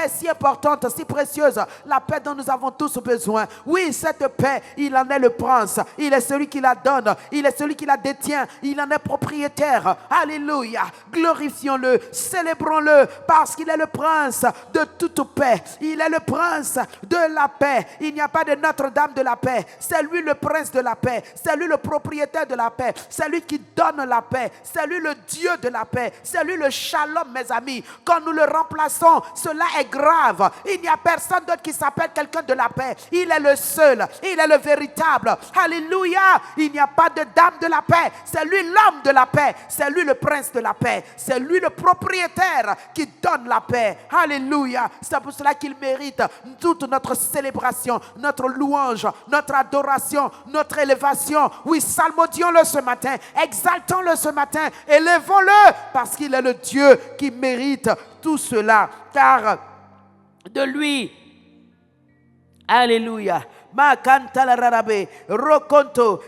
si importante, si précieuse, la paix dont nous avons tous besoin. Oui, cette paix, il en est le prince, il est celui qui la donne, il est celui qui la détient, il en est propriétaire. Alléluia. Glorifions-le, célébrons-le, parce qu'il est le prince de toute paix. Il est le prince de la paix. Il n'y a pas de Notre-Dame de la paix. C'est lui le prince de la paix. C'est lui le propriétaire de la paix. C'est lui qui donne la paix. C'est lui le Dieu de la paix. C'est lui le shalom, mes amis. Quand nous le remplaçons, cela est grave. Il n'y a personne d'autre qui s'appelle quelqu'un de la paix. Il est le seul. Il est le véritable. Alléluia. Il n'y a pas de dame de la paix. C'est lui l'homme de la paix. C'est lui le prince de la paix. C'est lui le propriétaire qui donne la paix. Alléluia. C'est pour cela qu'il mérite toute notre célébration, notre louange, notre adoration, notre élévation. Oui, salmodions-le ce matin, exaltons-le ce matin, élevons-le, parce qu'il est le Dieu qui mérite tout cela, car de lui, alléluia,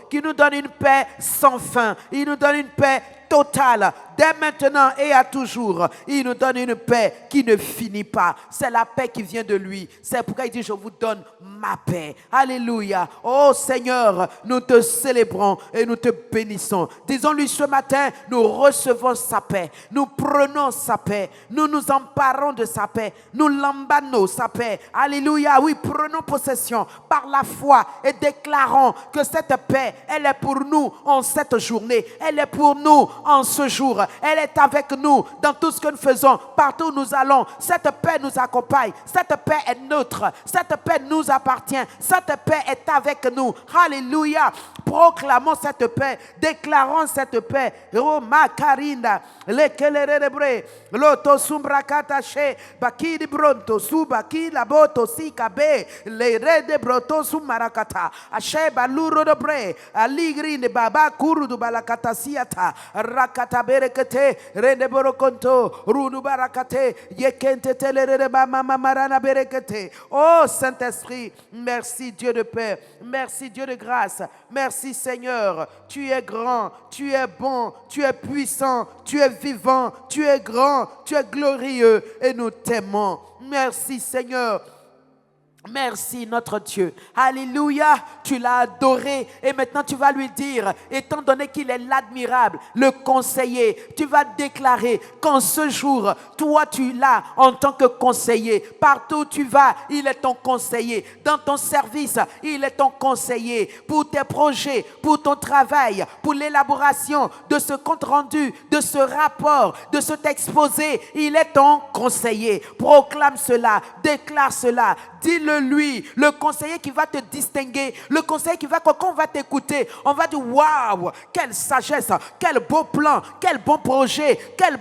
qui nous donne une paix sans fin. Il nous donne une paix totale, dès maintenant et à toujours. Il nous donne une paix qui ne finit pas. C'est la paix qui vient de lui. C'est pourquoi il dit, je vous donne ma paix. Alléluia. Oh Seigneur, nous te célébrons et nous te bénissons. Disons-lui ce matin, nous recevons sa paix. Nous prenons sa paix. Nous nous emparons de sa paix. Nous l'embannons sa paix. Alléluia. Oui, prenons possession par la foi et déclarons que cette paix, elle est pour nous en cette journée. Elle est pour nous en ce jour. Elle est avec nous dans tout ce que nous faisons, partout où nous allons. Cette paix nous accompagne. Cette paix est neutre. Cette paix nous appartient. Cette paix est avec nous. Alléluia. Proclamons cette paix. Déclarons cette paix. Oh Macarinda, lekelelebre, loto sumbrakatache, bakidi bronto subaki laboto sikabe, le rede broto sumarakata, asheba luro dobre, aligri ne baba kuru du balakata siata, rakata berekete, rende borokonto, runu barakate, yekente telere mama marana berekete. Oh Saint-Esprit, merci Dieu de paix, merci Dieu de grâce, merci Seigneur, tu es grand, tu es bon, tu es puissant, tu es vivant, tu es grand, tu es glorieux et nous t'aimons. Merci Seigneur. Merci notre Dieu. Alléluia. Tu l'as adoré et maintenant tu vas lui dire, étant donné qu'il est l'admirable, le conseiller, tu vas déclarer qu'en ce jour, toi tu l'as en tant que conseiller. Partout où tu vas, il est ton conseiller. Dans ton service, il est ton conseiller. Pour tes projets, pour ton travail, pour l'élaboration de ce compte rendu, de ce rapport, de cet exposé, il est ton conseiller. Proclame cela, déclare cela, dis-le Dis-le lui, le conseiller qui va te distinguer, le conseiller qui va, quand on va t'écouter, on va dire waouh, quelle sagesse, quel beau plan, quel bon projet, quelle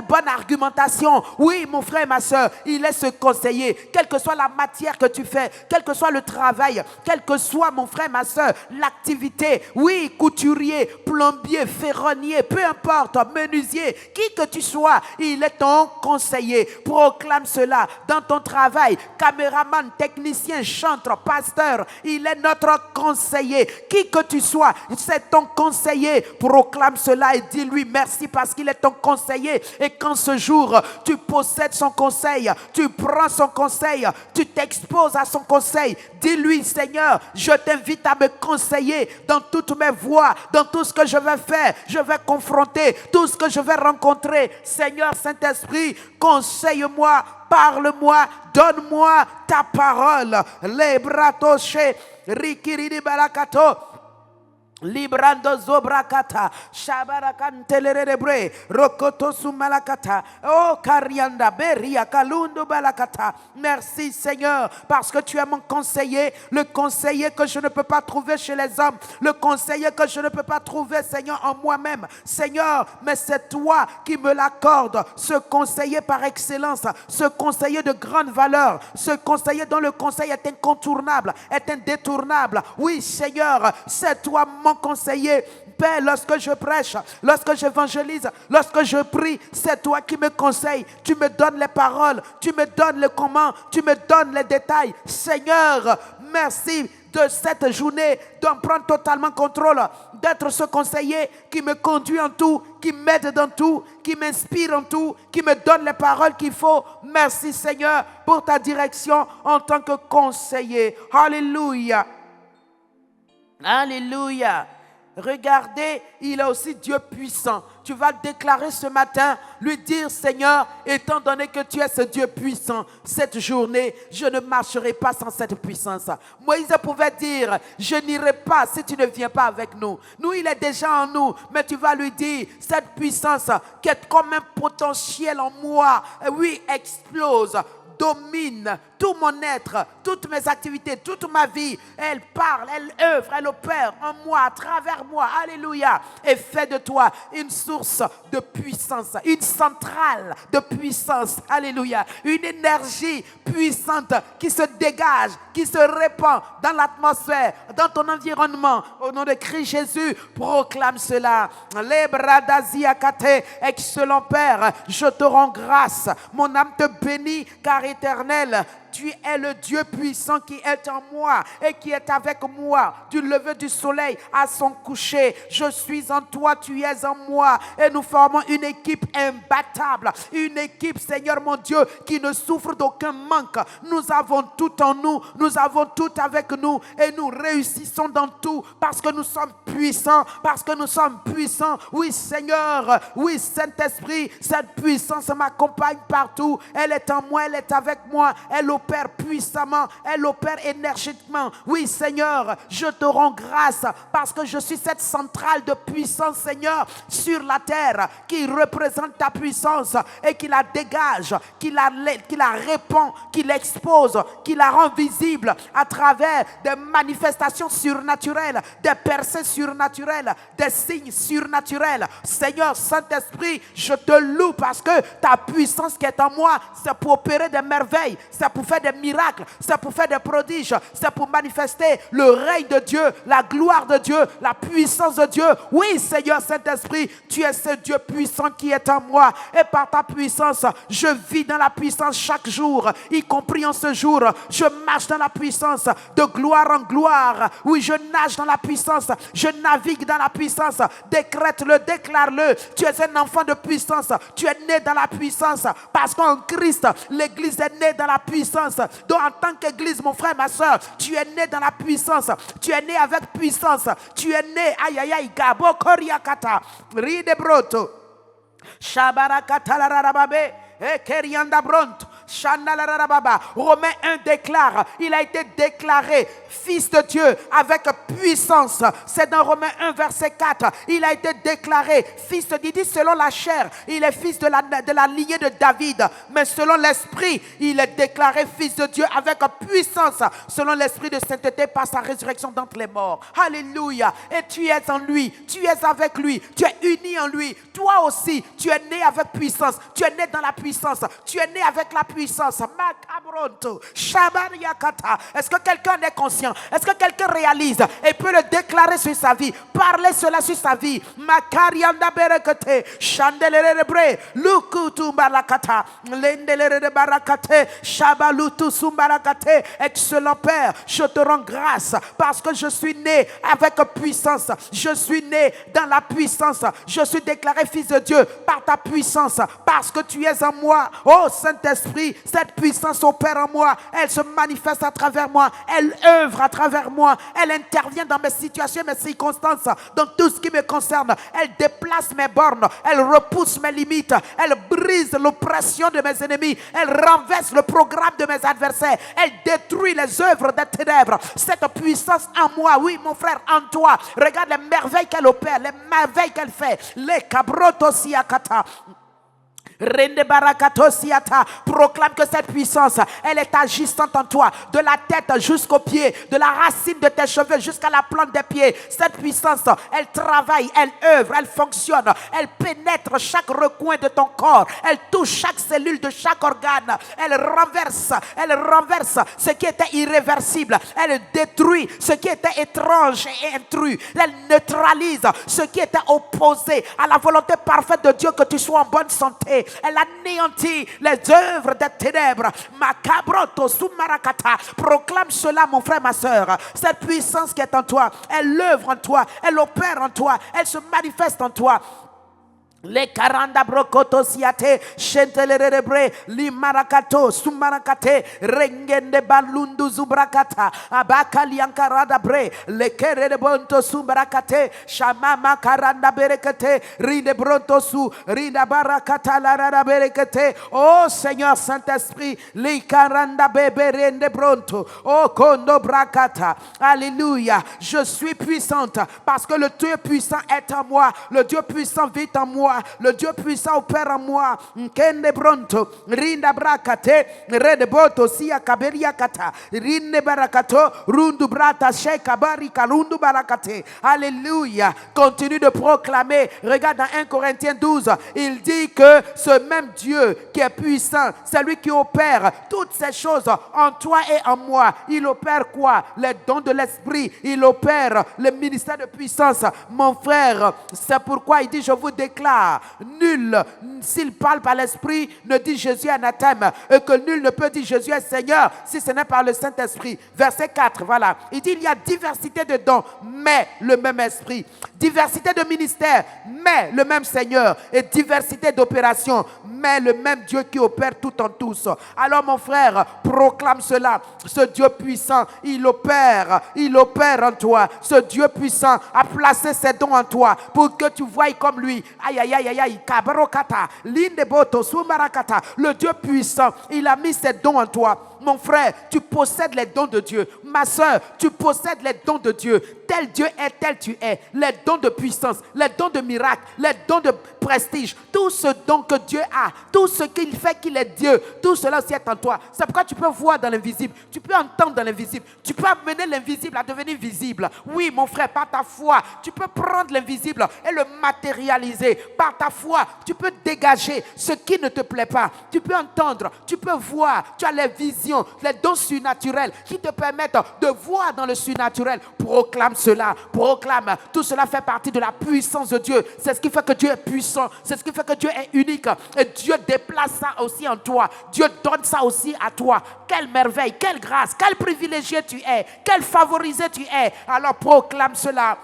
bonne argumentation. Oui, mon frère et ma soeur, il est ce conseiller, quelle que soit la matière que tu fais, quel que soit le travail, quel que soit, mon frère et ma soeur, l'activité. Oui, couturier, plombier, ferronnier, peu importe, menuisier, qui que tu sois, il est ton conseiller. Proclame cela dans ton travail. Caméraman, technicien, chantre, pasteur, il est notre conseiller. Qui que tu sois, c'est ton conseiller. Proclame cela et dis-lui merci parce qu'il est ton conseiller. Et quand ce jour, tu possèdes son conseil, tu prends son conseil, tu t'exposes à son conseil, dis-lui, Seigneur, je t'invite à me conseiller dans toutes mes voies, dans tout ce que je vais faire, je vais confronter, tout ce que je vais rencontrer. Seigneur Saint-Esprit, conseille-moi, parle-moi, donne-moi ta parole. Les bratoshe, rikiridi balakato. Librando zobrakata, shabarakantelelebre, rokoto sumalakata, oh karianda, beria kalundo balakata. Merci Seigneur, parce que tu es mon conseiller, le conseiller que je ne peux pas trouver chez les hommes, le conseiller que je ne peux pas trouver, Seigneur, en moi-même. Seigneur, mais c'est toi qui me l'accordes, ce conseiller par excellence, ce conseiller de grande valeur, ce conseiller dont le conseil est incontournable, est indétournable. Oui Seigneur, c'est toi mon conseiller. Père, lorsque je prêche, lorsque j'évangélise, lorsque je prie, c'est toi qui me conseilles. Tu me donnes les paroles, tu me donnes le comment, tu me donnes les détails. Seigneur, merci de cette journée, d'en prendre totalement contrôle, d'être ce conseiller qui me conduit en tout, qui m'aide dans tout, qui m'inspire en tout, qui me donne les paroles qu'il faut. Merci Seigneur pour ta direction en tant que conseiller. Alléluia. Alléluia. Regardez, il est aussi Dieu puissant. Tu vas le déclarer ce matin, lui dire, Seigneur, étant donné que tu es ce Dieu puissant, cette journée, je ne marcherai pas sans cette puissance. Moïse pouvait dire, je n'irai pas si tu ne viens pas avec nous. Nous, il est déjà en nous, mais tu vas lui dire, cette puissance qui est comme un potentiel en moi, oui, explose, domine tout mon être, toutes mes activités, toute ma vie. Elle parle, elle œuvre, elle opère en moi, à travers moi. Alléluia. Et fait de toi une source de puissance, une centrale de puissance. Alléluia. Une énergie puissante qui se dégage, qui se répand dans l'atmosphère, dans ton environnement. Au nom de Christ Jésus, proclame cela. Excellent Père, je te rends grâce. Mon âme te bénit, car éternel, tu es le Dieu puissant qui est en moi et qui est avec moi du lever du soleil à son coucher. Je suis en toi, tu es en moi et nous formons une équipe imbattable. Une équipe, Seigneur mon Dieu, qui ne souffre d'aucun manque. Nous avons tout en nous, nous avons tout avec nous et nous réussissons dans tout parce que nous sommes puissants, parce que nous sommes puissants. Oui Seigneur, oui Saint-Esprit, cette puissance m'accompagne partout. Elle est en moi, elle est avec moi, elle opère puissamment, elle opère énergiquement. Oui Seigneur, je te rends grâce parce que je suis cette centrale de puissance, Seigneur, sur la terre qui représente ta puissance et qui la dégage, qui la répand, qui l'expose, qui la rend visible à travers des manifestations surnaturelles, des percées surnaturelles, des signes surnaturels. Seigneur Saint-Esprit, je te loue parce que ta puissance qui est en moi, c'est pour opérer des merveilles, c'est pour faire des miracles, c'est pour faire des prodiges, c'est pour manifester le règne de Dieu, la gloire de Dieu, la puissance de Dieu. Oui, Seigneur Saint-Esprit, tu es ce Dieu puissant qui est en moi. Et par ta puissance, je vis dans la puissance chaque jour, y compris en ce jour. Je marche dans la puissance de gloire en gloire. Oui, je nage dans la puissance, je navigue dans la puissance. Décrète-le, déclare-le. Tu es un enfant de puissance. Tu es né dans la puissance parce qu'en Christ, l'Église est née dans la puissance. Donc en tant qu'Église, mon frère, ma soeur, tu es né dans la puissance. Tu es né avec puissance. Tu es né, aïe aïe aïe, gabo koriakata, ride broto, shabarakata la rababe, ekerianda bronto. Romains 1 déclare, il a été déclaré fils de Dieu avec puissance. C'est dans Romains 1 verset 4. Il a été déclaré fils de Dieu. Il dit selon la chair, il est fils de la lignée de David. Mais selon l'esprit, il est déclaré fils de Dieu avec puissance. Selon l'esprit de sainteté par sa résurrection d'entre les morts. Alléluia. Et tu es en lui. Tu es avec lui. Tu es uni en lui. Toi aussi, tu es né avec puissance. Tu es né dans la puissance. Tu es né avec la puissance. Est-ce que quelqu'un est conscient? Est-ce que quelqu'un réalise et peut le déclarer sur sa vie? Parler cela sur sa vie. Makarianda berekete, chandelere bre, lukutu barakata, lendelere barakate, shabalutu sumbarakate. Excellent Père, je te rends grâce parce que je suis né avec puissance. Je suis né dans la puissance. Je suis déclaré fils de Dieu par ta puissance, parce que tu es en moi. Oh Saint-Esprit, cette puissance opère en moi. Elle se manifeste à travers moi. Elle œuvre à travers moi. Elle intervient dans mes situations, mes circonstances, dans tout ce qui me concerne. Elle déplace mes bornes. Elle repousse mes limites. Elle brise l'oppression de mes ennemis. Elle renverse le programme de mes adversaires. Elle détruit les œuvres des ténèbres. Cette puissance en moi, oui mon frère, en toi. Regarde les merveilles qu'elle opère, les merveilles qu'elle fait. Les cabrotosiakata. Rende barakatosiata, proclame que cette puissance, elle est agissante en toi, de la tête jusqu'aux pieds, de la racine de tes cheveux jusqu'à la plante des pieds. Cette puissance, elle travaille, elle œuvre, elle fonctionne, elle pénètre chaque recoin de ton corps, elle touche chaque cellule de chaque organe, elle renverse ce qui était irréversible, elle détruit ce qui était étrange et intrus, elle neutralise ce qui était opposé à la volonté parfaite de Dieu que tu sois en bonne santé. Elle anéantit les œuvres des ténèbres. Macabroto sumarakata. Proclame cela, mon frère, ma soeur. Cette puissance qui est en toi, elle œuvre en toi, elle opère en toi, elle se manifeste en toi. Les karanda brokoto siate shentelere li marakato sumarakate rengende balundu zubrakata abakali ankarada bre le kere bonto sumarakate shamama karanda berekete rinde bronto su rinda barakata la berekete. Oh Seigneur Saint-Esprit, li karanda bebe rende bronto oh kondo brakata. Alléluia. Je suis puissante parce que le Dieu puissant est en moi. Le Dieu puissant vit en moi. Le Dieu puissant opère en moi. Nkende bronto rinda brakate rede boto sia kaberia kata rinde barakato rundu brata sheka bari kalundu barakate. Alléluia. Continue de proclamer. Regarde dans 1 Corinthiens 12, il dit que ce même Dieu qui est puissant, c'est lui qui opère toutes ces choses en toi et en moi. Il opère quoi? Les dons de l'esprit. Il opère le ministère de puissance. Mon frère, c'est pourquoi il dit, je vous déclare, nul, s'il parle par l'esprit, ne dit Jésus anathème, et que nul ne peut dire Jésus est Seigneur si ce n'est par le Saint-Esprit. Verset 4, voilà. Il dit, il y a diversité de dons, mais le même esprit. Diversité de ministères, mais le même Seigneur. Et diversité d'opérations, mais le même Dieu qui opère tout en tous. Alors mon frère, proclame cela. Ce Dieu puissant, il opère en toi. Ce Dieu puissant a placé ses dons en toi pour que tu voies comme lui. Aïe, aïe, aïe, aïe, aïe, kabarokata, lindeboto, sumarakata. Le Dieu puissant, il a mis ses dons en toi. Mon frère, tu possèdes les dons de Dieu. Ma soeur, tu possèdes les dons de Dieu. Tel Dieu est, tel tu es. Les dons de puissance, les dons de miracle, les dons de prestige. Tout ce don que Dieu a, tout ce qu'il fait qu'il est Dieu, tout cela aussi est en toi. C'est pourquoi tu peux voir dans l'invisible, tu peux entendre dans l'invisible, tu peux amener l'invisible à devenir visible. Oui, mon frère, par ta foi, tu peux prendre l'invisible et le matérialiser. Par ta foi, tu peux dégager ce qui ne te plaît pas. Tu peux entendre, tu peux voir, tu as les visions, les dons surnaturels qui te permettent de voir dans le surnaturel. Proclame cela, proclame. Tout cela fait partie de la puissance de Dieu. C'est ce qui fait que Dieu est puissant. C'est ce qui fait que Dieu est unique. Et Dieu déplace ça aussi en toi. Dieu donne ça aussi à toi. Quelle merveille, quelle grâce, quel privilégié tu es, quel favorisé tu es. Alors proclame cela.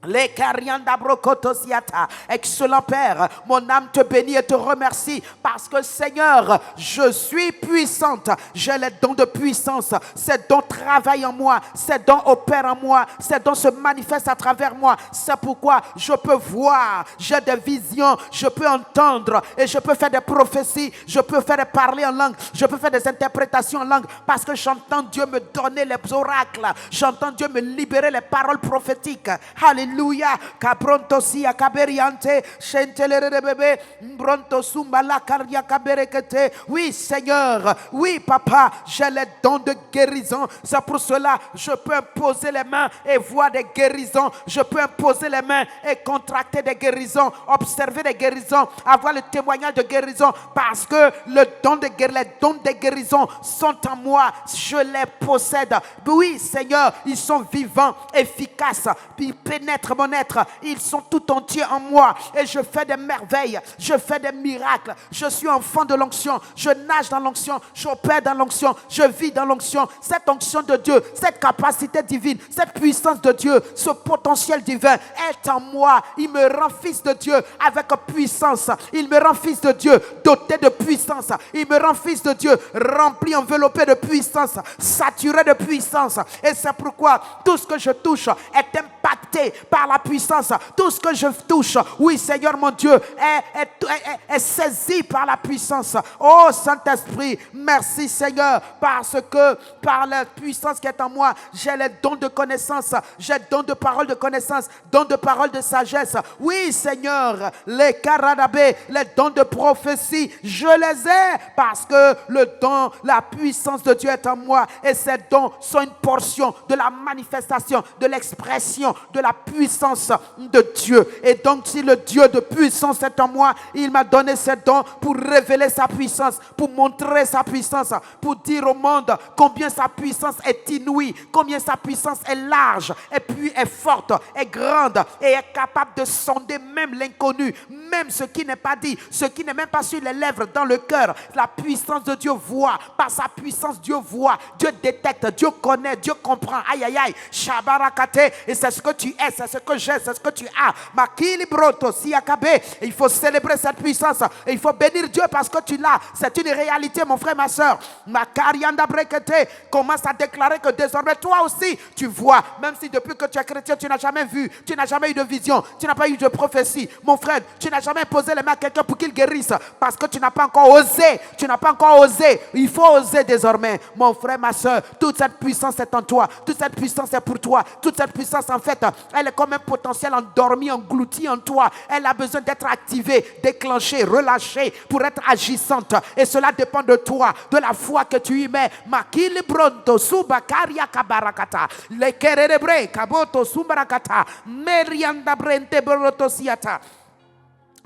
Les Karianda Brokotosiata. Excellent Père, mon âme te bénit et te remercie parce que Seigneur, je suis puissante. J'ai les dons de puissance. Ces dons travaillent en moi. Ces dons opèrent en moi. Ces dons se manifestent à travers moi. C'est pourquoi je peux voir. J'ai des visions. Je peux entendre. Et je peux faire des prophéties. Je peux faire des parler en langue. Je peux faire des interprétations en langue. Parce que j'entends Dieu me donner les oracles. J'entends Dieu me libérer les paroles prophétiques. Alléluia. Cabronto sia caberiante. Chentelere de bébé. Mbronto sumba la caria caberekete. Oui, Seigneur. Oui, Papa. J'ai les dons de guérison. C'est pour cela je peux imposer les mains et voir des guérisons. Je peux imposer les mains et contracter des guérisons. Observer des guérisons. Avoir le témoignage de guérison. Parce que les dons de guérison sont en moi. Je les possède. Oui, Seigneur. Ils sont vivants, efficaces. Ils pénètrent mon être. Ils sont tout entiers en moi. Et je fais des merveilles. Je fais des miracles. Je suis enfant de l'onction. Je nage dans l'onction. J'opère dans l'onction. Je vis dans l'onction. Cette onction de Dieu, cette capacité divine, cette puissance de Dieu, ce potentiel divin est en moi. Il me rend fils de Dieu avec puissance. Il me rend fils de Dieu doté de puissance. Il me rend fils de Dieu rempli, enveloppé de puissance, saturé de puissance. Et c'est pourquoi tout ce que je touche est impacté par la puissance. Tout ce que je touche, oui Seigneur mon Dieu, est saisi par la puissance. Oh Saint-Esprit, merci Seigneur, parce que par la puissance qui est en moi, j'ai les dons de connaissance, j'ai dons de parole de connaissance, dons de parole de sagesse. Oui Seigneur, les karadabé, les dons de prophétie, je les ai parce que le don, la puissance de Dieu est en moi et ces dons sont une portion de la manifestation, de l'expression, de la puissance de Dieu. Et donc si le Dieu de puissance est en moi, il m'a donné ces dons pour révéler sa puissance, pour montrer sa puissance, pour dire au monde combien sa puissance est inouïe, combien sa puissance est large, et puis est forte, est grande, et est capable de sonder même l'inconnu, même ce qui n'est pas dit, ce qui n'est même pas sur les lèvres, dans le cœur. La puissance de Dieu voit, par sa puissance Dieu voit, Dieu détecte, Dieu connaît, Dieu comprend. Aïe aïe aïe, Shabarakate, et c'est ce que tu es, c'est ce que j'ai, c'est ce que tu as. Makili broto siakabe, il faut célébrer cette puissance, et il faut bénir Dieu parce que tu l'as. C'est une réalité mon frère, ma soeur. Makarianda brekete, commence à déclarer que désormais toi aussi tu vois, même si depuis que tu es chrétien tu n'as jamais vu, tu n'as jamais eu de vision, tu n'as pas eu de prophétie, mon frère, tu n'as jamais posé les mains à quelqu'un pour qu'il guérisse parce que tu n'as pas encore osé, il faut oser désormais mon frère, ma soeur. Toute cette puissance est en toi, toute cette puissance est pour toi, toute cette puissance en fait elle est comme un potentiel endormi, englouti en toi. Elle a besoin d'être activée, déclenchée, relâchée pour être agissante, et cela dépend de toi, de la foi que tu y mets. Makili bronto subakaria kabarakata le kerebre kaboto sumbarakata merianda brente broto siata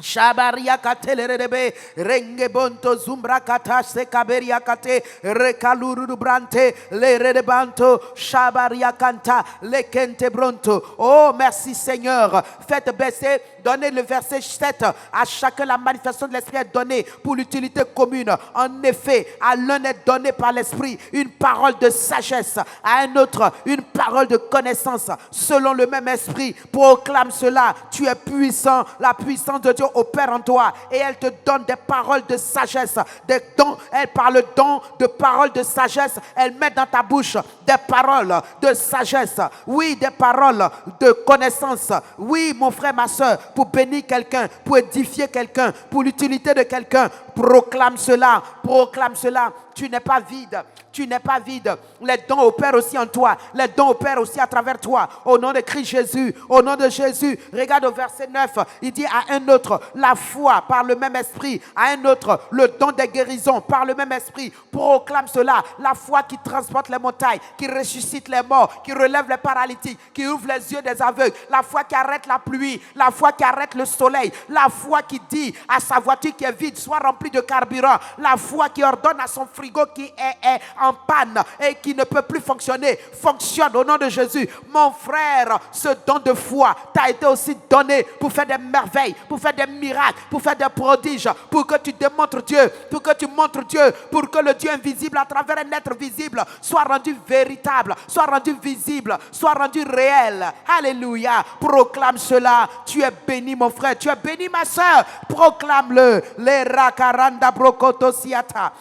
Shabaria katelerebe renge bonto zumbrakata sekaberia kate rekaluru brante le redebanto shabaria kanta le kente bronto. Oh merci Seigneur, faites baisser, donnez le verset 7 à chacun. La manifestation de l'esprit est donnée pour l'utilité commune. En effet, à l'un est donné par l'esprit une parole de sagesse, à un autre une parole de connaissance selon le même esprit. Proclame cela, tu es puissant, la puissance de Dieu opère en toi et elle te donne des paroles de sagesse, des dons. Elle parle le don de paroles de sagesse, elle met dans ta bouche des paroles de sagesse, oui, des paroles de connaissance, oui mon frère, ma soeur, pour bénir quelqu'un, pour édifier quelqu'un, pour l'utilité de quelqu'un. Proclame cela, proclame cela. Tu n'es pas vide, tu n'es pas vide. Les dons opèrent aussi en toi, les dons opèrent aussi à travers toi. Au nom de Christ Jésus, au nom de Jésus. Regarde au verset 9, il dit à un autre la foi par le même esprit, à un autre le don des guérisons par le même esprit. Proclame cela, la foi qui transporte les montagnes, qui ressuscite les morts, qui relève les paralytiques, qui ouvre les yeux des aveugles, la foi qui arrête la pluie, la foi qui arrête le soleil, la foi qui dit à sa voiture qui est vide, sois remplie de carburant, la foi qui ordonne à son frigo qui est en panne et qui ne peut plus fonctionner, fonctionne au nom de Jésus. Mon frère, ce don de foi t'a été aussi donné pour faire des merveilles, pour faire des miracles, pour faire des prodiges, pour que tu démontres Dieu, pour que tu montres Dieu, pour que le Dieu invisible à travers un être visible soit rendu véritable, soit rendu visible, soit rendu réel. Alléluia. Proclame cela. Tu es béni, mon frère. Tu es béni, ma soeur. Proclame-le. Les rakaranda brokotosiata.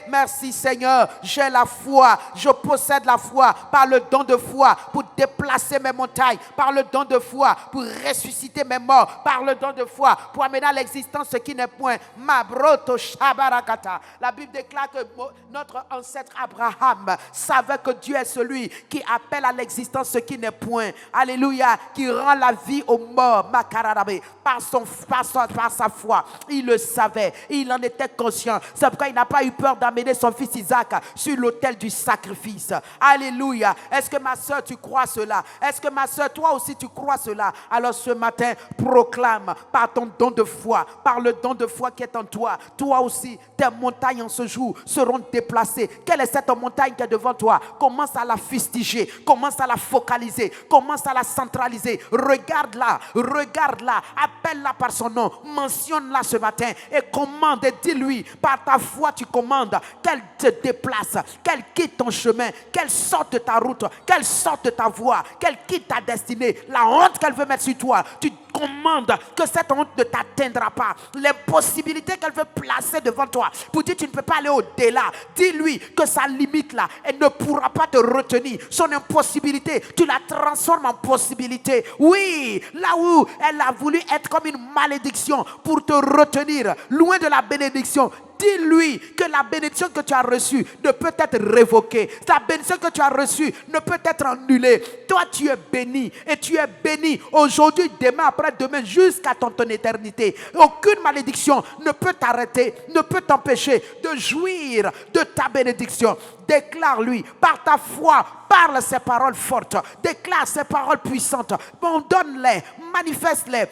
Merci Seigneur, j'ai la foi, je possède la foi par le don de foi pour déplacer mes montagnes, par le don de foi pour ressusciter mes morts, par le don de foi pour amener à l'existence ce qui n'est point. Mabroto Shabarakata. La Bible déclare que notre ancêtre Abraham savait que Dieu est celui qui appelle à l'existence ce qui n'est point. Alléluia, qui rend la vie aux morts. Makararabe. Par sa foi, il le savait, il en était conscient. C'est pourquoi il n'a pas eu peur d'amener son fils Isaac sur l'autel du sacrifice. Alléluia. Est-ce que ma soeur, tu crois cela? Est-ce que ma soeur, toi aussi, tu crois cela? Alors ce matin, proclame par ton don de foi, par le don de foi qui est en toi. Toi aussi, tes montagnes en ce jour seront déplacées. Quelle est cette montagne qui est devant toi? Commence à la fustiger, commence à la focaliser, commence à la centraliser. Regarde-la, regarde-la, appelle-la par son nom, mentionne-la ce matin et commande et dis-lui, par ta foi tu commandes qu'elle te déplace, qu'elle quitte ton chemin, qu'elle sorte de ta route, qu'elle sorte de ta voie, qu'elle quitte ta destinée, la honte qu'elle veut mettre sur toi. Tu commandes que cette honte ne t'atteindra pas. Les possibilités qu'elle veut placer devant toi pour dire tu ne peux pas aller au-delà, dis-lui que sa limite là, elle ne pourra pas te retenir. Son impossibilité, tu la transformes en possibilité. Oui, là où elle a voulu être comme une malédiction pour te retenir loin de la bénédiction, dis-lui que la bénédiction que tu as reçue ne peut être révoquée. La bénédiction que tu as reçue ne peut être annulée. Toi, tu es béni et tu es béni aujourd'hui, demain, après-demain, jusqu'à ton éternité. Aucune malédiction ne peut t'arrêter, ne peut t'empêcher de jouir de ta bénédiction. Déclare-lui par ta foi, parle ces paroles fortes, déclare ces paroles puissantes, donne-les, manifeste-les.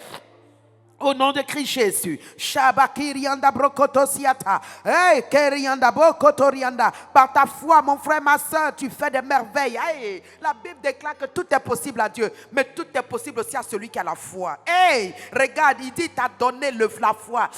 Au nom de Christ Jésus. Shabakirianda brokotosiata. Hey, kerianda bokotorianda. Par ta foi, mon frère, ma soeur, tu fais des merveilles. Hey, la Bible déclare que tout est possible à Dieu, mais tout est possible aussi à celui qui a la foi. Hey, regarde, il dit, t'as donné la foi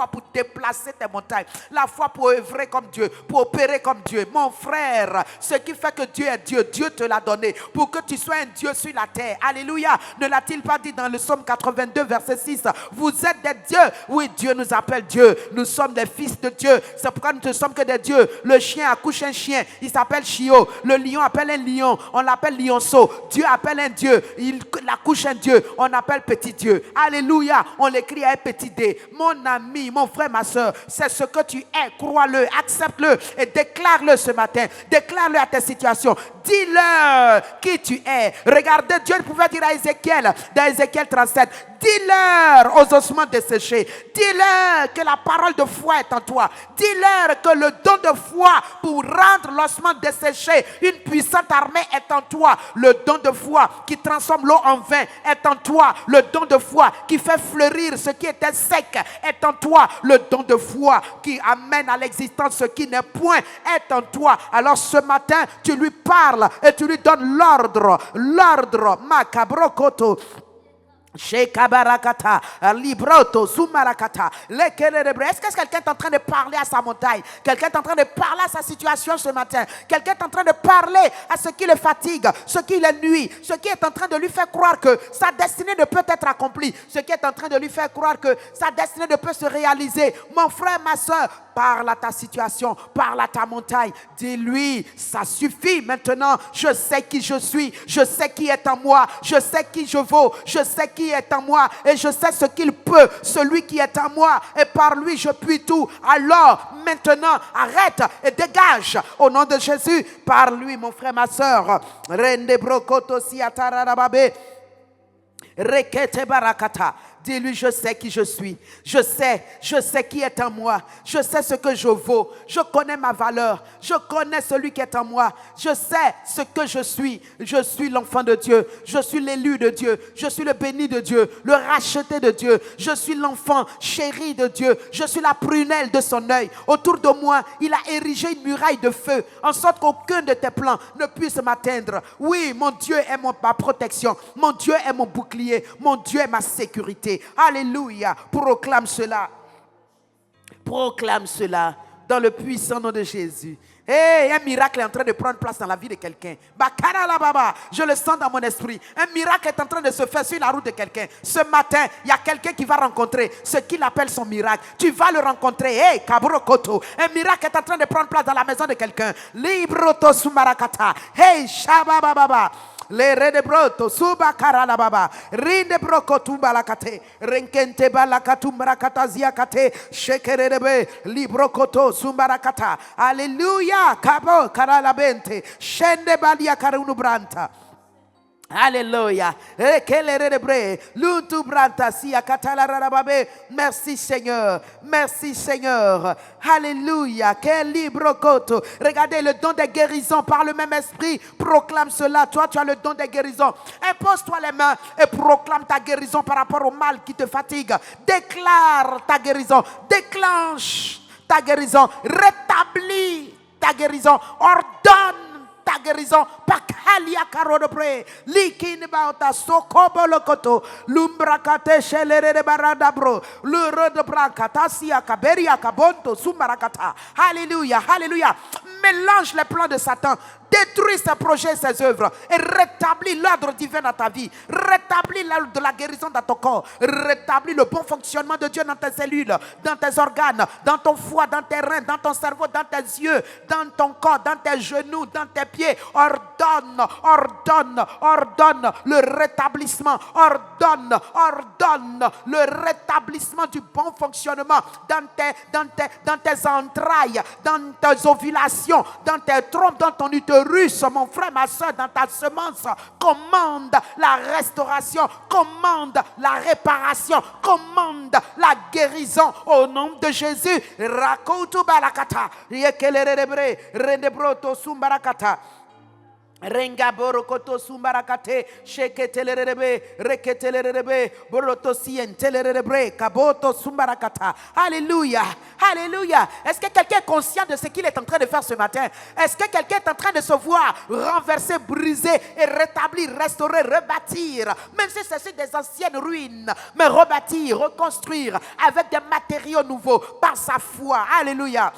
pour déplacer tes montagnes, la foi pour œuvrer comme Dieu, pour opérer comme Dieu. Mon frère, ce qui fait que Dieu est Dieu, Dieu te l'a donné pour que tu sois un Dieu sur la terre. Alléluia. Ne l'a-t-il pas dit dans le psaume 82, verset 6, vous êtes des dieux. Oui, Dieu nous appelle Dieu. Nous sommes des fils de Dieu. C'est pourquoi nous ne sommes que des dieux. Le chien accouche un chien, il s'appelle chiot. Le lion appelle un lion, on l'appelle lionceau. Dieu appelle un Dieu, il accouche un Dieu, on appelle petit Dieu. Alléluia, on l'écrit à un petit D. Mon ami, mon frère, ma soeur, c'est ce que tu es. Crois-le, accepte-le et déclare-le ce matin. Déclare-le à tes situations. Dis-leur qui tu es. Regardez, Dieu pouvait dire à Ézéchiel, dans Ézéchiel 37, dis-leur aux ossements desséchés, dis-leur que la parole de foi est en toi, dis-leur que le don de foi pour rendre l'ossement desséché une puissante armée est en toi, le don de foi qui transforme l'eau en vin est en toi, le don de foi qui fait fleurir ce qui était sec est en toi, le don de foi qui amène à l'existence ce qui n'est point est en toi. Alors ce matin tu lui parles et tu lui donnes l'ordre makabrokoto Shekabarakata, Libroto, Sumarakata, est-ce que quelqu'un est en train de parler à sa montagne? Quelqu'un est en train de parler à sa situation ce matin? Quelqu'un est en train de parler à ce qui le fatigue, ce qui le nuit, ce qui est en train de lui faire croire que sa destinée ne peut être accomplie, ce qui est en train de lui faire croire que sa destinée ne peut se réaliser? Mon frère, ma soeur, parle à ta situation, parle à ta montagne, dis-lui, ça suffit maintenant, je sais qui je suis, je sais qui est en moi, je sais qui je vaux, je sais qui est en moi et je sais ce qu'il peut, celui qui est en moi et par lui je puis tout. Alors maintenant arrête et dégage au nom de Jésus, par lui mon frère, ma soeur. Rende brokoto si atararababe. Rekete barakata. Dis-lui, je sais qui je suis. Je sais qui est en moi. Je sais ce que je vaux. Je connais ma valeur. Je connais celui qui est en moi. Je sais ce que je suis. Je suis l'enfant de Dieu. Je suis l'élu de Dieu. Je suis le béni de Dieu. Le racheté de Dieu. Je suis l'enfant chéri de Dieu. Je suis la prunelle de son œil. Autour de moi, il a érigé une muraille de feu, en sorte qu'aucun de tes plans ne puisse m'atteindre. Oui, mon Dieu est ma protection. Mon Dieu est mon bouclier. Mon Dieu est ma sécurité. Alléluia. Proclame cela. Proclame cela dans le puissant nom de Jésus. Hey, un miracle est en train de prendre place dans la vie de quelqu'un. Je le sens dans mon esprit. Un miracle est en train de se faire sur la route de quelqu'un. Ce matin, il y a quelqu'un qui va rencontrer ce qu'il appelle son miracle. Tu vas le rencontrer. Hey, Kabrokoto. Un miracle est en train de prendre place dans la maison de quelqu'un. Libroto Sumarakata. Hey, Shabababa. Le redebroto suba karala baba rinde broko tumbalakate renkente balakatumbarakata ziakate shekerebe librokoto sumbarakata. Alléluia kabo karala bente shende balia karunu branta. Alléluia. Merci Seigneur. Merci Seigneur. Alléluia. Regardez le don des guérisons par le même esprit. Proclame cela. Toi, tu as le don des guérisons. Impose-toi les mains et proclame ta guérison par rapport au mal qui te fatigue. Déclare ta guérison. Déclenche ta guérison. Rétablis ta guérison. Ordonne ta guérison. Pakalia karodo pre likin bauta sokobo lokoto lumbrakate shelere de baradabro luro de brankata sia kaberia kabonto sumarakata. Alléluia, alléluia. Mélange les plans de Satan, détruis ses projets, ses œuvres et rétablis l'ordre divin dans ta vie. Rétablis l'ordre de la guérison dans ton corps. Rétablis le bon fonctionnement de Dieu dans tes cellules, dans tes organes, dans ton foie, dans tes reins, dans ton cerveau, dans tes yeux, dans ton corps, dans tes genoux, dans tes pieds. Ordonne, ordonne, ordonne le rétablissement. Ordonne, ordonne le rétablissement du bon fonctionnement dans tes entrailles, dans tes ovulations, dans tes trompes, dans ton utérus, mon frère, ma soeur, dans ta semence. Commande la restauration, commande la réparation, commande la guérison au nom de Jésus. Rakotu barakata, yekelere rendebroto sumbarakata. Rengaboro koto sumbarakate sheketelerebe reketelerebe boroto sientelerebe kaboto sumbarakata. Alléluia, alléluia. Est-ce que quelqu'un est conscient de ce qu'il est en train de faire ce matin? Est-ce que quelqu'un est en train de se voir renverser, briser et rétablir, restaurer, rebâtir, même si c'est sur des anciennes ruines, mais rebâtir, reconstruire avec des matériaux nouveaux par sa foi? Alléluia.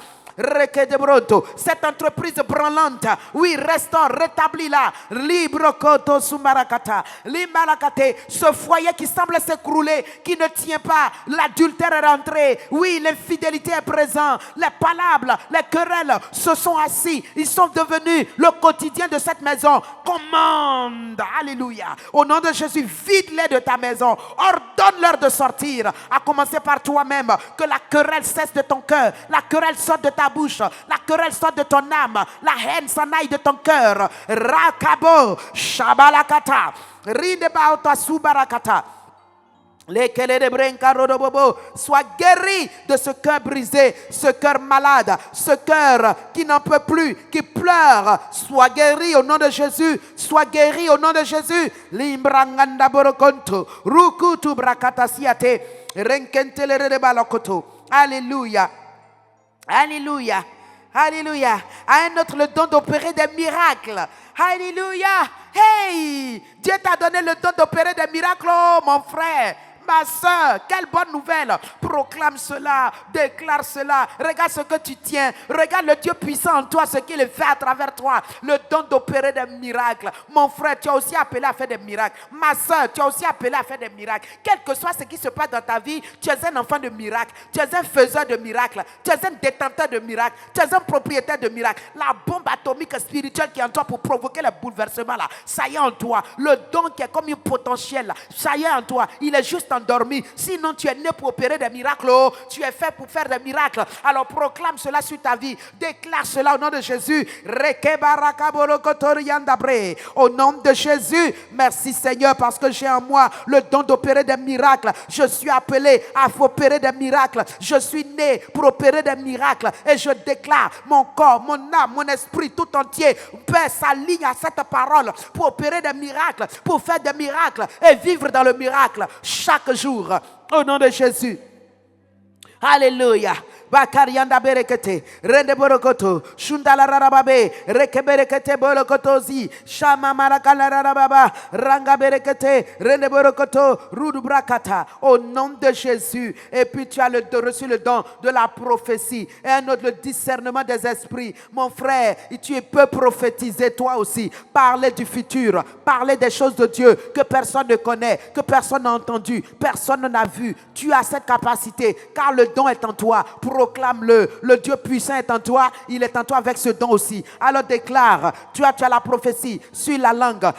Cette entreprise branlante, oui, restaure, rétablis-la. Libre koto sumarakata. Limarakate, ce foyer qui semble s'écrouler, qui ne tient pas, l'adultère est rentré. Oui, l'infidélité est présente. Les palabres, les querelles se sont assis. Ils sont devenus le quotidien de cette maison. Commande, alléluia. Au nom de Jésus, vide-les de ta maison. Ordonne-leur de sortir. À commencer par toi-même. Que la querelle cesse de ton cœur. La querelle sorte de ta bouche, la querelle sort de ton âme, la haine s'en aille de ton cœur. Rakabo, shabalakata, ridebaota subarakata. Sois guéri de ce cœur brisé, ce cœur malade, ce cœur qui n'en peut plus, qui pleure. Sois guéri au nom de Jésus. Sois guéri au nom de Jésus. Limbranganda borokonto, rukutu brakata siate, renkentelere de balokoto. Alléluia. Alléluia, alléluia. À un autre le don d'opérer des miracles. Alléluia. Hey, Dieu t'a donné le don d'opérer des miracles, oh, mon frère. Ma soeur, quelle bonne nouvelle. Proclame cela, déclare cela. Regarde ce que tu tiens. Regarde le Dieu puissant en toi, ce qu'il fait à travers toi. Le don d'opérer des miracles. Mon frère, tu as aussi appelé à faire des miracles. Ma soeur, tu as aussi appelé à faire des miracles. Quel que soit ce qui se passe dans ta vie, tu es un enfant de miracle. Tu es un faiseur de miracles. Tu es un détenteur de miracles. Tu es un propriétaire de miracles. La bombe atomique spirituelle qui est en toi pour provoquer le bouleversement là, ça y est en toi. Le don qui est comme un potentiel là, ça y est en toi. Il est juste endormi. Sinon, tu es né pour opérer des miracles. Oh, tu es fait pour faire des miracles. Alors proclame cela sur ta vie. Déclare cela au nom de Jésus. Au nom de Jésus, merci Seigneur parce que j'ai en moi le don d'opérer des miracles. Je suis appelé à opérer des miracles. Je suis né pour opérer des miracles. Et je déclare, mon corps, mon âme, mon esprit tout entier, Père, s'aligne à cette parole pour opérer des miracles, pour faire des miracles et vivre dans le miracle chaque jour. Au nom de Jésus. Alléluia. Bakarianda berekete, rende borokoto, shundala rarababe, reke berekete borokotozi, shama marakala rarababa, ranga berekete, rende borokoto, rudu brakata, au nom de Jésus. Et puis tu as reçu le don de la prophétie et un autre, le discernement des esprits. Mon frère, tu peux prophétiser toi aussi, parler du futur, parler des choses de Dieu que personne ne connaît, que personne n'a entendu, personne n'a vu. Tu as cette capacité, car le don est en toi. Proclame-le. Le Dieu puissant est en toi. Il est en toi avec ce don aussi. Alors déclare. Tu as la prophétie sur la langue.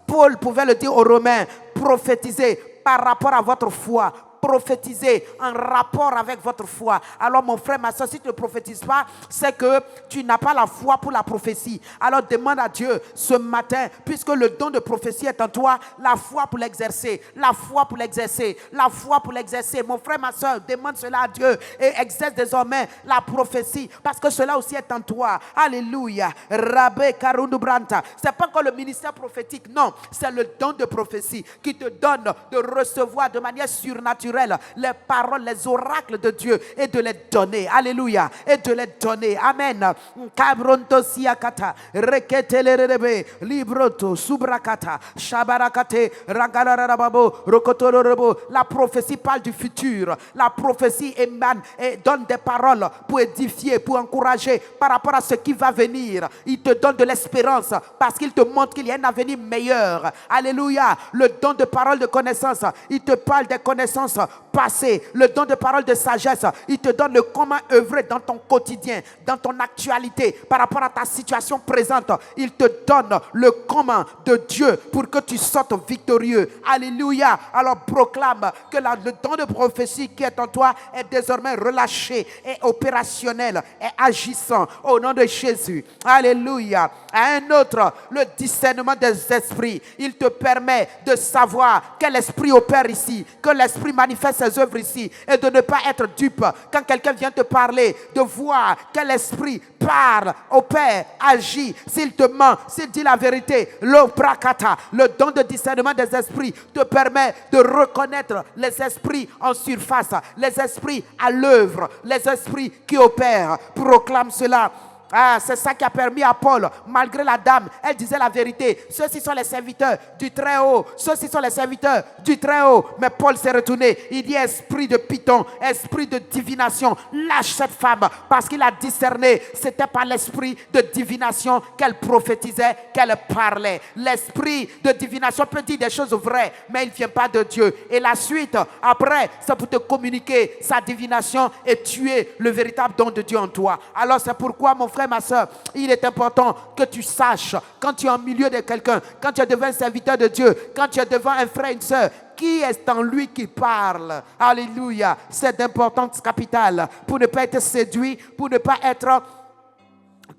Paul pouvait le dire aux Romains. Prophétisez par rapport à votre foi. Prophétiser en rapport avec votre foi. Alors mon frère, ma soeur, si tu ne prophétises pas, c'est que tu n'as pas la foi pour la prophétie. Alors demande à Dieu ce matin, puisque le don de prophétie est en toi, la foi pour l'exercer, la foi pour l'exercer, la foi pour l'exercer. Mon frère, ma soeur, demande cela à Dieu et exerce désormais la prophétie, parce que cela aussi est en toi. Alléluia. Rabbe Karundu Branta. C'est pas encore le ministère prophétique, non, c'est le don de prophétie qui te donne de recevoir de manière surnaturelle les paroles, les oracles de Dieu et de les donner. Alléluia. Et de les donner. Amen. Kabronto siakata, reketelerebe, libroto, subrakata, shabarakate, rangalarababo, rokotororobo. La prophétie parle du futur. La prophétie émane et donne des paroles pour édifier, pour encourager par rapport à ce qui va venir. Il te donne de l'espérance parce qu'il te montre qu'il y a un avenir meilleur. Alléluia. Le don de parole de connaissance, il te parle des connaissances passées. Le don de parole de sagesse, il te donne le comment œuvrer dans ton quotidien, dans ton actualité, par rapport à ta situation présente. Il te donne le comment de Dieu pour que tu sortes victorieux. Alléluia. Alors proclame que le don de prophétie qui est en toi est désormais relâché et opérationnel et agissant au nom de Jésus. Alléluia. À un autre, le discernement des esprits. Il te permet de savoir quel esprit opère ici, que l'esprit manifeste ses œuvres ici et de ne pas être dupe quand quelqu'un vient te parler, de voir quel esprit parle, opère, agit, s'il te ment, s'il dit la vérité. Le don de discernement des esprits te permet de reconnaître les esprits en surface, les esprits à l'œuvre, les esprits qui opèrent. Proclame cela. Ah, c'est ça qui a permis à Paul, malgré la dame, elle disait la vérité. Ceux-ci sont les serviteurs du Très-Haut. Ceux-ci sont les serviteurs du Très-Haut. Mais Paul s'est retourné. Il dit esprit de Python, esprit de divination. Lâche cette femme parce qu'il a discerné. C'était par l'esprit de divination qu'elle prophétisait, qu'elle parlait. L'esprit de divination peut dire des choses vraies, mais il ne vient pas de Dieu. Et la suite, après, c'est pour te communiquer sa divination et tuer le véritable don de Dieu en toi. Alors c'est pourquoi, mon frère, ma soeur, il est important que tu saches, quand tu es en milieu de quelqu'un, quand tu es devant un serviteur de Dieu, quand tu es devant un frère, une soeur, qui est en lui qui parle. Alléluia. C'est d'importance capitale pour ne pas être séduit, pour ne pas être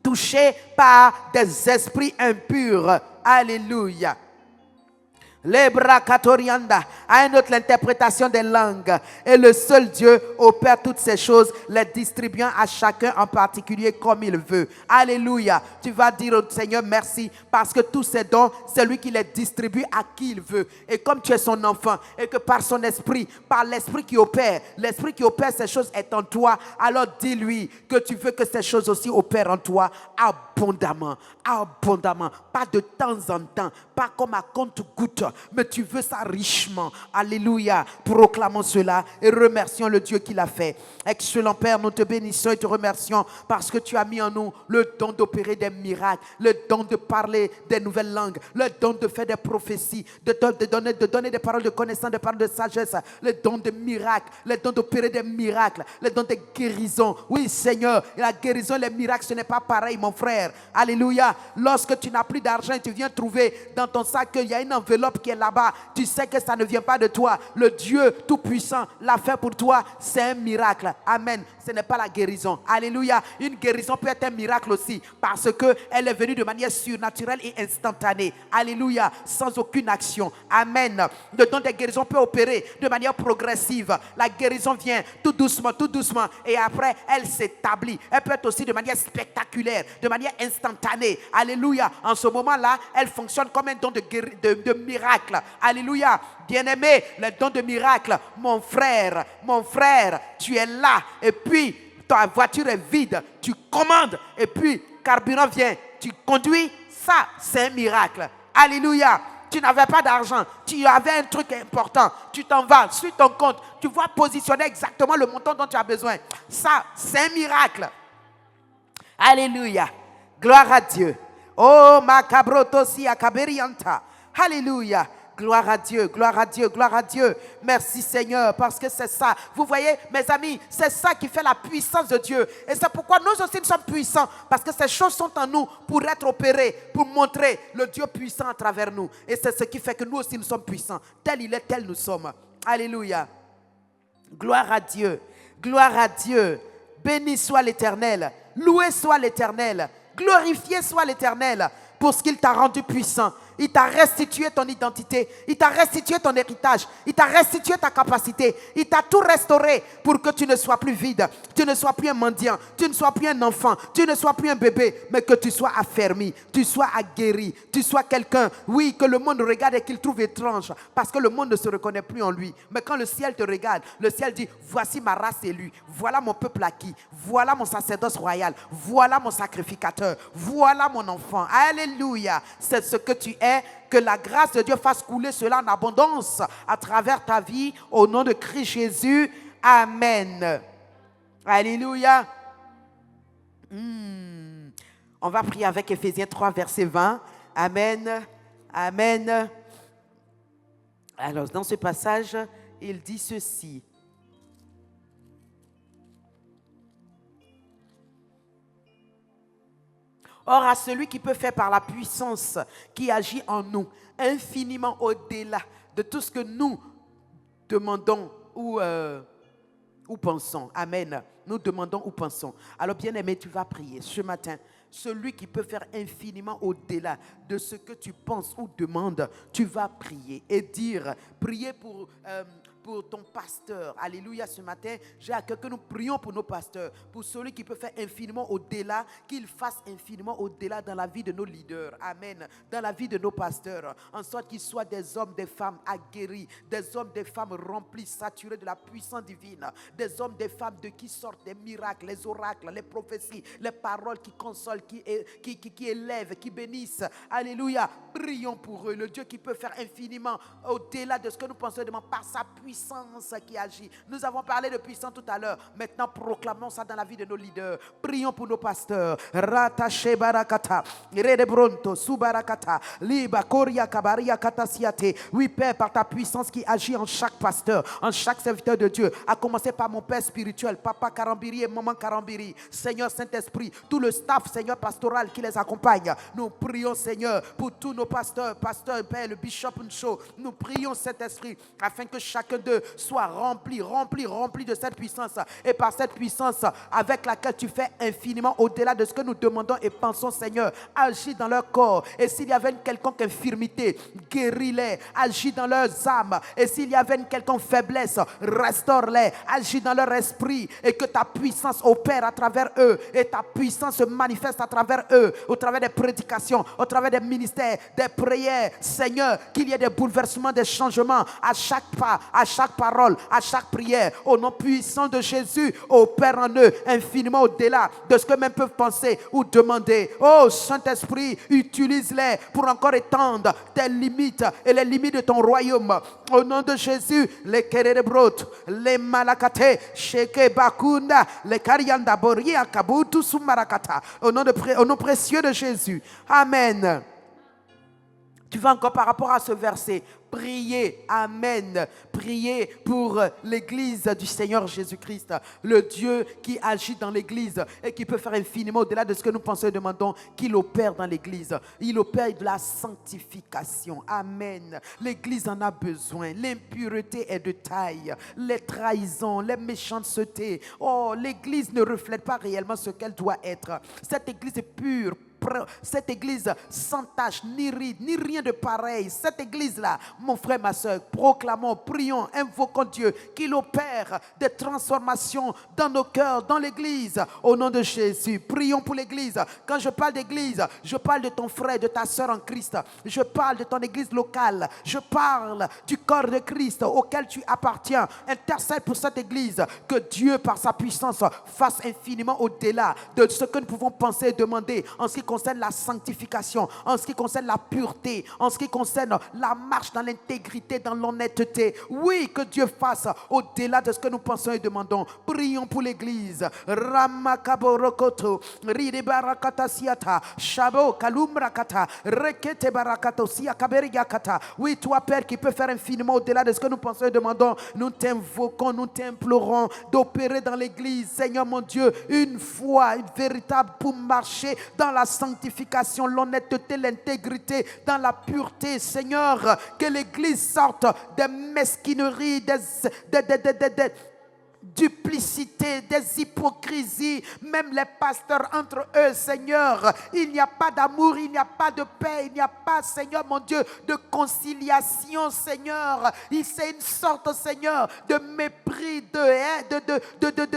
touché par des esprits impurs. Alléluia. Lebrakatorianda a une autre interprétation des langues. Et le seul Dieu opère toutes ces choses, les distribuant à chacun en particulier comme il veut. Alléluia. Tu vas dire au Seigneur merci parce que tous ces dons, c'est lui qui les distribue à qui il veut. Et comme tu es son enfant et que par son esprit, par l'esprit qui opère ces choses est en toi, alors dis-lui que tu veux que ces choses aussi opèrent en toi abondamment. Abondamment. Pas de temps en temps, pas comme à compte-gouttes, mais tu veux ça richement. Alléluia. Proclamons cela et remercions le Dieu qui l'a fait. Excellent Père, nous te bénissons et te remercions parce que tu as mis en nous le don d'opérer des miracles, le don de parler des nouvelles langues, le don de faire des prophéties, de donner des paroles de connaissance, des paroles de sagesse, le don de miracles, le don d'opérer des miracles, le don de guérison. Oui Seigneur, la guérison, les miracles, ce n'est pas pareil mon frère. Alléluia. Lorsque tu n'as plus d'argent et tu viens trouver dans ton sac qu'il y a une enveloppe qui est là-bas, tu sais que ça ne vient pas de toi. Le Dieu Tout-Puissant l'a fait pour toi. C'est un miracle. Amen. Ce n'est pas la guérison. Alléluia. Une guérison peut être un miracle aussi parce qu'elle est venue de manière surnaturelle et instantanée. Alléluia. Sans aucune action. Amen. Le don des guérisons peut opérer de manière progressive. La guérison vient tout doucement. Et après, elle s'établit. Elle peut être aussi de manière spectaculaire, de manière instantanée. Alléluia. En ce moment-là, elle fonctionne comme un don de miracle. Alléluia. Bien-aimé, le don de miracle. Mon frère, tu es là. Et puis, ta voiture est vide. Tu commandes. Et puis, carburant vient. Tu conduis. Ça, c'est un miracle. Alléluia. Tu n'avais pas d'argent. Tu avais un truc important. Tu t'en vas sur ton compte. Tu vas positionner exactement le montant dont tu as besoin. Ça, c'est un miracle. Alléluia. Gloire à Dieu. Oh, macabroto si akaberianta. Alléluia. Gloire à Dieu, gloire à Dieu, gloire à Dieu. Merci Seigneur, parce que c'est ça. Vous voyez, mes amis, c'est ça qui fait la puissance de Dieu. Et c'est pourquoi nous aussi nous sommes puissants. Parce que ces choses sont en nous pour être opérées, pour montrer le Dieu puissant à travers nous. Et c'est ce qui fait que nous aussi nous sommes puissants. Tel il est, tel nous sommes. Alléluia. Gloire à Dieu, gloire à Dieu. Béni soit l'Éternel, loué soit l'Éternel, glorifié soit l'Éternel pour ce qu'il t'a rendu puissant. Il t'a restitué ton identité. Il t'a restitué ton héritage. Il t'a restitué ta capacité. Il t'a tout restauré pour que tu ne sois plus vide. Tu ne sois plus un mendiant. Tu ne sois plus un enfant. Tu ne sois plus un bébé. Mais que tu sois affermi. Tu sois aguerri. Tu sois quelqu'un, oui, que le monde regarde et qu'il trouve étrange. Parce que le monde ne se reconnaît plus en lui. Mais quand le ciel te regarde, le ciel dit, voici ma race élue. Voilà mon peuple acquis. Voilà mon sacerdoce royal. Voilà mon sacrificateur. Voilà mon enfant. Alléluia. C'est ce que tu es. Que la grâce de Dieu fasse couler cela en abondance à travers ta vie. Au nom de Christ Jésus. Amen. Alléluia. On va prier avec Éphésiens 3, verset 20. Amen. Amen. Alors, dans ce passage, il dit ceci. Or, à celui qui peut faire par la puissance qui agit en nous, infiniment au-delà de tout ce que nous demandons ou pensons. Amen. Nous demandons ou pensons. Alors, bien-aimé, tu vas prier ce matin. Celui qui peut faire infiniment au-delà de ce que tu penses ou demandes, tu vas prier et dire, prier pour ton pasteur. Alléluia, ce matin, j'ai à cœur que nous prions pour nos pasteurs, pour celui qui peut faire infiniment au-delà, qu'il fasse infiniment au-delà dans la vie de nos leaders. Amen. Dans la vie de nos pasteurs, en sorte qu'ils soient des hommes, des femmes aguerris, des hommes, des femmes remplis, saturés de la puissance divine, des hommes, des femmes de qui sortent des miracles, les oracles, les prophéties, les paroles qui consolent, qui élèvent, qui bénissent. Alléluia. Prions pour eux. Le Dieu qui peut faire infiniment au-delà de ce que nous pensons demander par sa puissance qui agit. Nous avons parlé de puissance tout à l'heure. Maintenant, proclamons ça dans la vie de nos leaders. Prions pour nos pasteurs. Ratache barakata, redebronto, subarakata, liba koria kabaria katasiate. Oui, Père, par ta puissance qui agit en chaque pasteur, en chaque serviteur de Dieu, à commencer par mon Père spirituel, Papa Karambiri et Maman Karambiri. Seigneur Saint-Esprit, tout le staff, Seigneur pastoral qui les accompagne. Nous prions, Seigneur, pour tous nos pasteurs, Pasteur Père, le Bishop Ncho. Nous prions, Saint-Esprit, afin que chacun d'eux soit rempli de cette puissance. Et par cette puissance avec laquelle tu fais infiniment au-delà de ce que nous demandons et pensons, Seigneur, agis dans leur corps. Et s'il y avait une quelconque infirmité, guéris-les, agis dans leurs âmes. Et s'il y avait une quelconque faiblesse, restaure-les, agis dans leur esprit. Et que ta puissance opère à travers eux. Et ta puissance se manifeste à travers eux, au travers des prédications, au travers des ministères, des prières. Seigneur, qu'il y ait des bouleversements, des changements à chaque pas, à chaque parole, à chaque prière. Au nom puissant de Jésus, opère en eux infiniment au-delà de ce que même peuvent penser ou demander. Oh Saint-Esprit, utilise-les pour encore étendre tes limites et les limites de ton royaume. Au nom de Jésus, les kerebrot, les malakate, sheke bakunda, les karianda boria kabutu sumarakata. Au nom précieux de Jésus. Amen. Tu vas encore par rapport à ce verset prier, amen, prier pour l'église du Seigneur Jésus-Christ, le Dieu qui agit dans l'église et qui peut faire infiniment au-delà de ce que nous pensons et demandons, qu'il opère dans l'église. Il opère de la sanctification, amen. L'église en a besoin, l'impureté est de taille, les trahisons, les méchancetés. Oh, l'église ne reflète pas réellement ce qu'elle doit être. Cette église est pure. Cette église sans tache, ni ride, ni rien de pareil. Cette église-là, mon frère, ma soeur, proclamons, prions, invoquons Dieu, qu'il opère des transformations dans nos cœurs, dans l'église. Au nom de Jésus, prions pour l'église. Quand je parle d'église, je parle de ton frère, de ta soeur en Christ. Je parle de ton église locale. Je parle du corps de Christ auquel tu appartiens. Intercède pour cette église. Que Dieu, par sa puissance, fasse infiniment au-delà de ce que nous pouvons penser et demander en ce qui concerne la sanctification, en ce qui concerne la pureté, en ce qui concerne la marche dans l'intégrité, dans l'honnêteté. Oui, que Dieu fasse au-delà de ce que nous pensons et demandons. Prions pour l'église. Ramakaborokoto, Ridebarakata siata, Shabo, Kalumrakata, Rekete barakato, Siakaberigakata. Oui, toi, Père, qui peut faire infiniment au-delà de ce que nous pensons et demandons, nous t'invoquons, nous t'implorons d'opérer dans l'église, Seigneur mon Dieu, une foi, une véritable pour marcher dans la sanctification, l'honnêteté, l'intégrité, dans la pureté, Seigneur, que l'église sorte des mesquineries, des duplicité, des hypocrisies, même les pasteurs entre eux, Seigneur, il n'y a pas d'amour, il n'y a pas de paix, il n'y a pas, Seigneur mon Dieu, de conciliation, Seigneur. C'est une sorte, Seigneur, de mépris, de haine,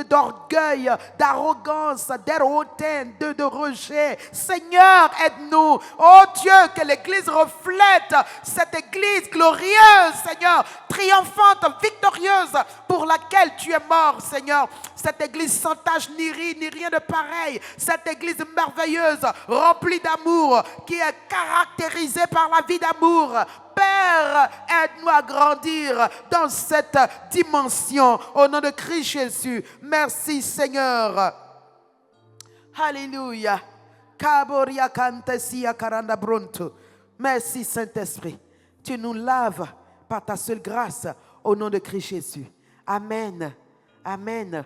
d'orgueil, d'arrogance, d'hautaine, de rejet. Seigneur, aide-nous. Oh Dieu, que l'Église reflète cette Église glorieuse, Seigneur, triomphante, victorieuse, pour laquelle tu es mort, Seigneur. Cette église sans tache, ni ride, ni rien de pareil. Cette église merveilleuse, remplie d'amour, qui est caractérisée par la vie d'amour. Père, aide-nous à grandir dans cette dimension. Au nom de Christ Jésus. Merci, Seigneur. Alléluia. Merci, Saint-Esprit. Tu nous laves par ta seule grâce. Au nom de Christ Jésus. Amen. Amen.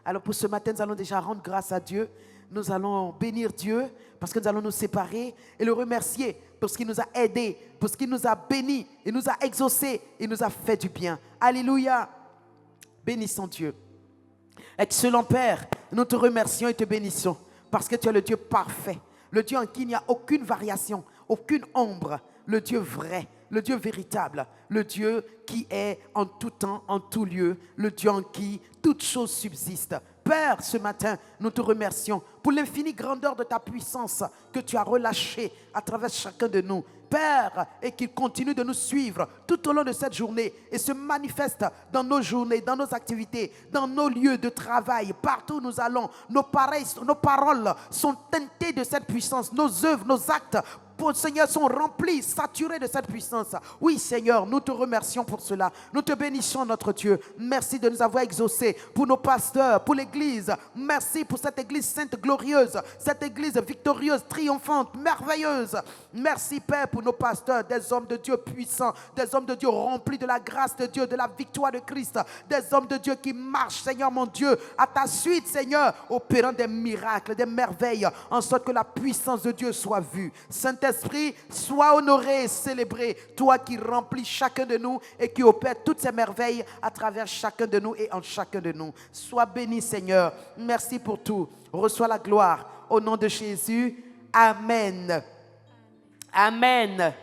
Alors pour ce matin, nous allons déjà rendre grâce à Dieu. Nous allons bénir Dieu parce que nous allons nous séparer et le remercier pour ce qu'il nous a aidés, pour ce qu'il nous a bénis, il nous a exaucés, il nous a fait du bien. Alléluia. Bénissons Dieu. Excellent Père, nous te remercions et te bénissons parce que tu es le Dieu parfait, le Dieu en qui il n'y a aucune variation, aucune ombre, le Dieu vrai, le Dieu véritable, le Dieu qui est en tout temps, en tout lieu, le Dieu en qui toute chose subsiste. Père, ce matin, nous te remercions pour l'infinie grandeur de ta puissance que tu as relâchée à travers chacun de nous. Père, et qu'il continue de nous suivre tout au long de cette journée et se manifeste dans nos journées, dans nos activités, dans nos lieux de travail, partout où nous allons. Nos paroles sont teintées de cette puissance, nos œuvres, nos actes, Seigneur, sont remplis, saturés de cette puissance. Oui, Seigneur, nous te remercions pour cela. Nous te bénissons, notre Dieu. Merci de nous avoir exaucés pour nos pasteurs, pour l'Église. Merci pour cette Église sainte, glorieuse, cette Église victorieuse, triomphante, merveilleuse. Merci, Père, pour nos pasteurs, des hommes de Dieu puissants, des hommes de Dieu remplis de la grâce de Dieu, de la victoire de Christ, des hommes de Dieu qui marchent, Seigneur mon Dieu, à ta suite, Seigneur, opérant des miracles, des merveilles, en sorte que la puissance de Dieu soit vue. Saint-Esprit, sois honoré et célébré, toi qui remplis chacun de nous et qui opères toutes ces merveilles à travers chacun de nous et en chacun de nous. Sois béni, Seigneur. Merci pour tout. Reçois la gloire. Au nom de Jésus. Amen. Amen.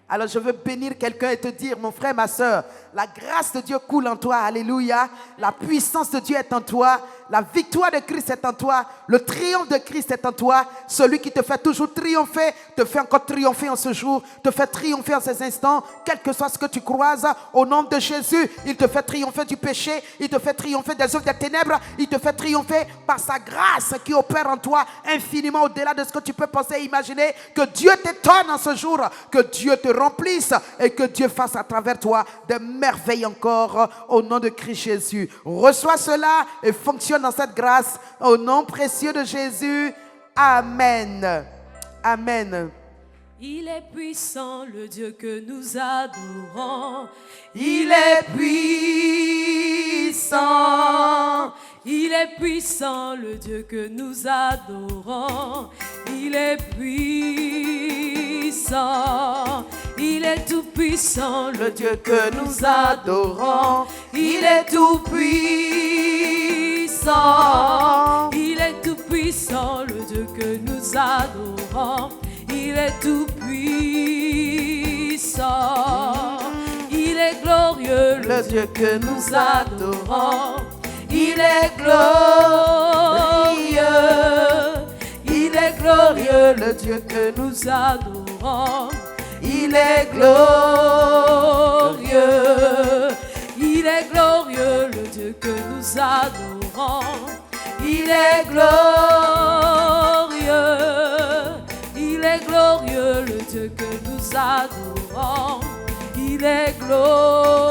Alors je veux bénir quelqu'un et te dire, mon frère, ma soeur, la grâce de Dieu coule en toi. Alléluia. La puissance de Dieu est en toi. La victoire de Christ est en toi. Le triomphe de Christ est en toi. Celui qui te fait toujours triompher, te fait encore triompher en ce jour, te fait triompher en ces instants, quel que soit ce que tu croises. Au nom de Jésus, il te fait triompher du péché, il te fait triompher des œuvres des ténèbres, il te fait triompher par sa grâce qui opère en toi infiniment au-delà de ce que tu peux penser et imaginer. Que Dieu t'étonne en ce jour, que Dieu te remplisse et que Dieu fasse à travers toi des merveilles encore au nom de Christ Jésus. Reçois cela et fonctionne dans cette grâce au nom précieux de Jésus. Amen. Amen. Il est puissant, le Dieu que nous adorons. Il est puissant. Il est puissant, le Dieu que nous adorons. Il est puissant. Il est tout puissant, Le Dieu que nous adorons. Il est tout puissant. Il est tout puissant, le Dieu que nous adorons. Il est tout puissant. Il est glorieux, Le Dieu que nous adorons. Il est glorieux. Il est glorieux, Le Dieu que nous nous adorons. Il est glorieux. Il est glorieux, le Dieu que nous adorons. Il est Glorieux. Il est glorieux, le Dieu que nous adorons. Il est glorieux.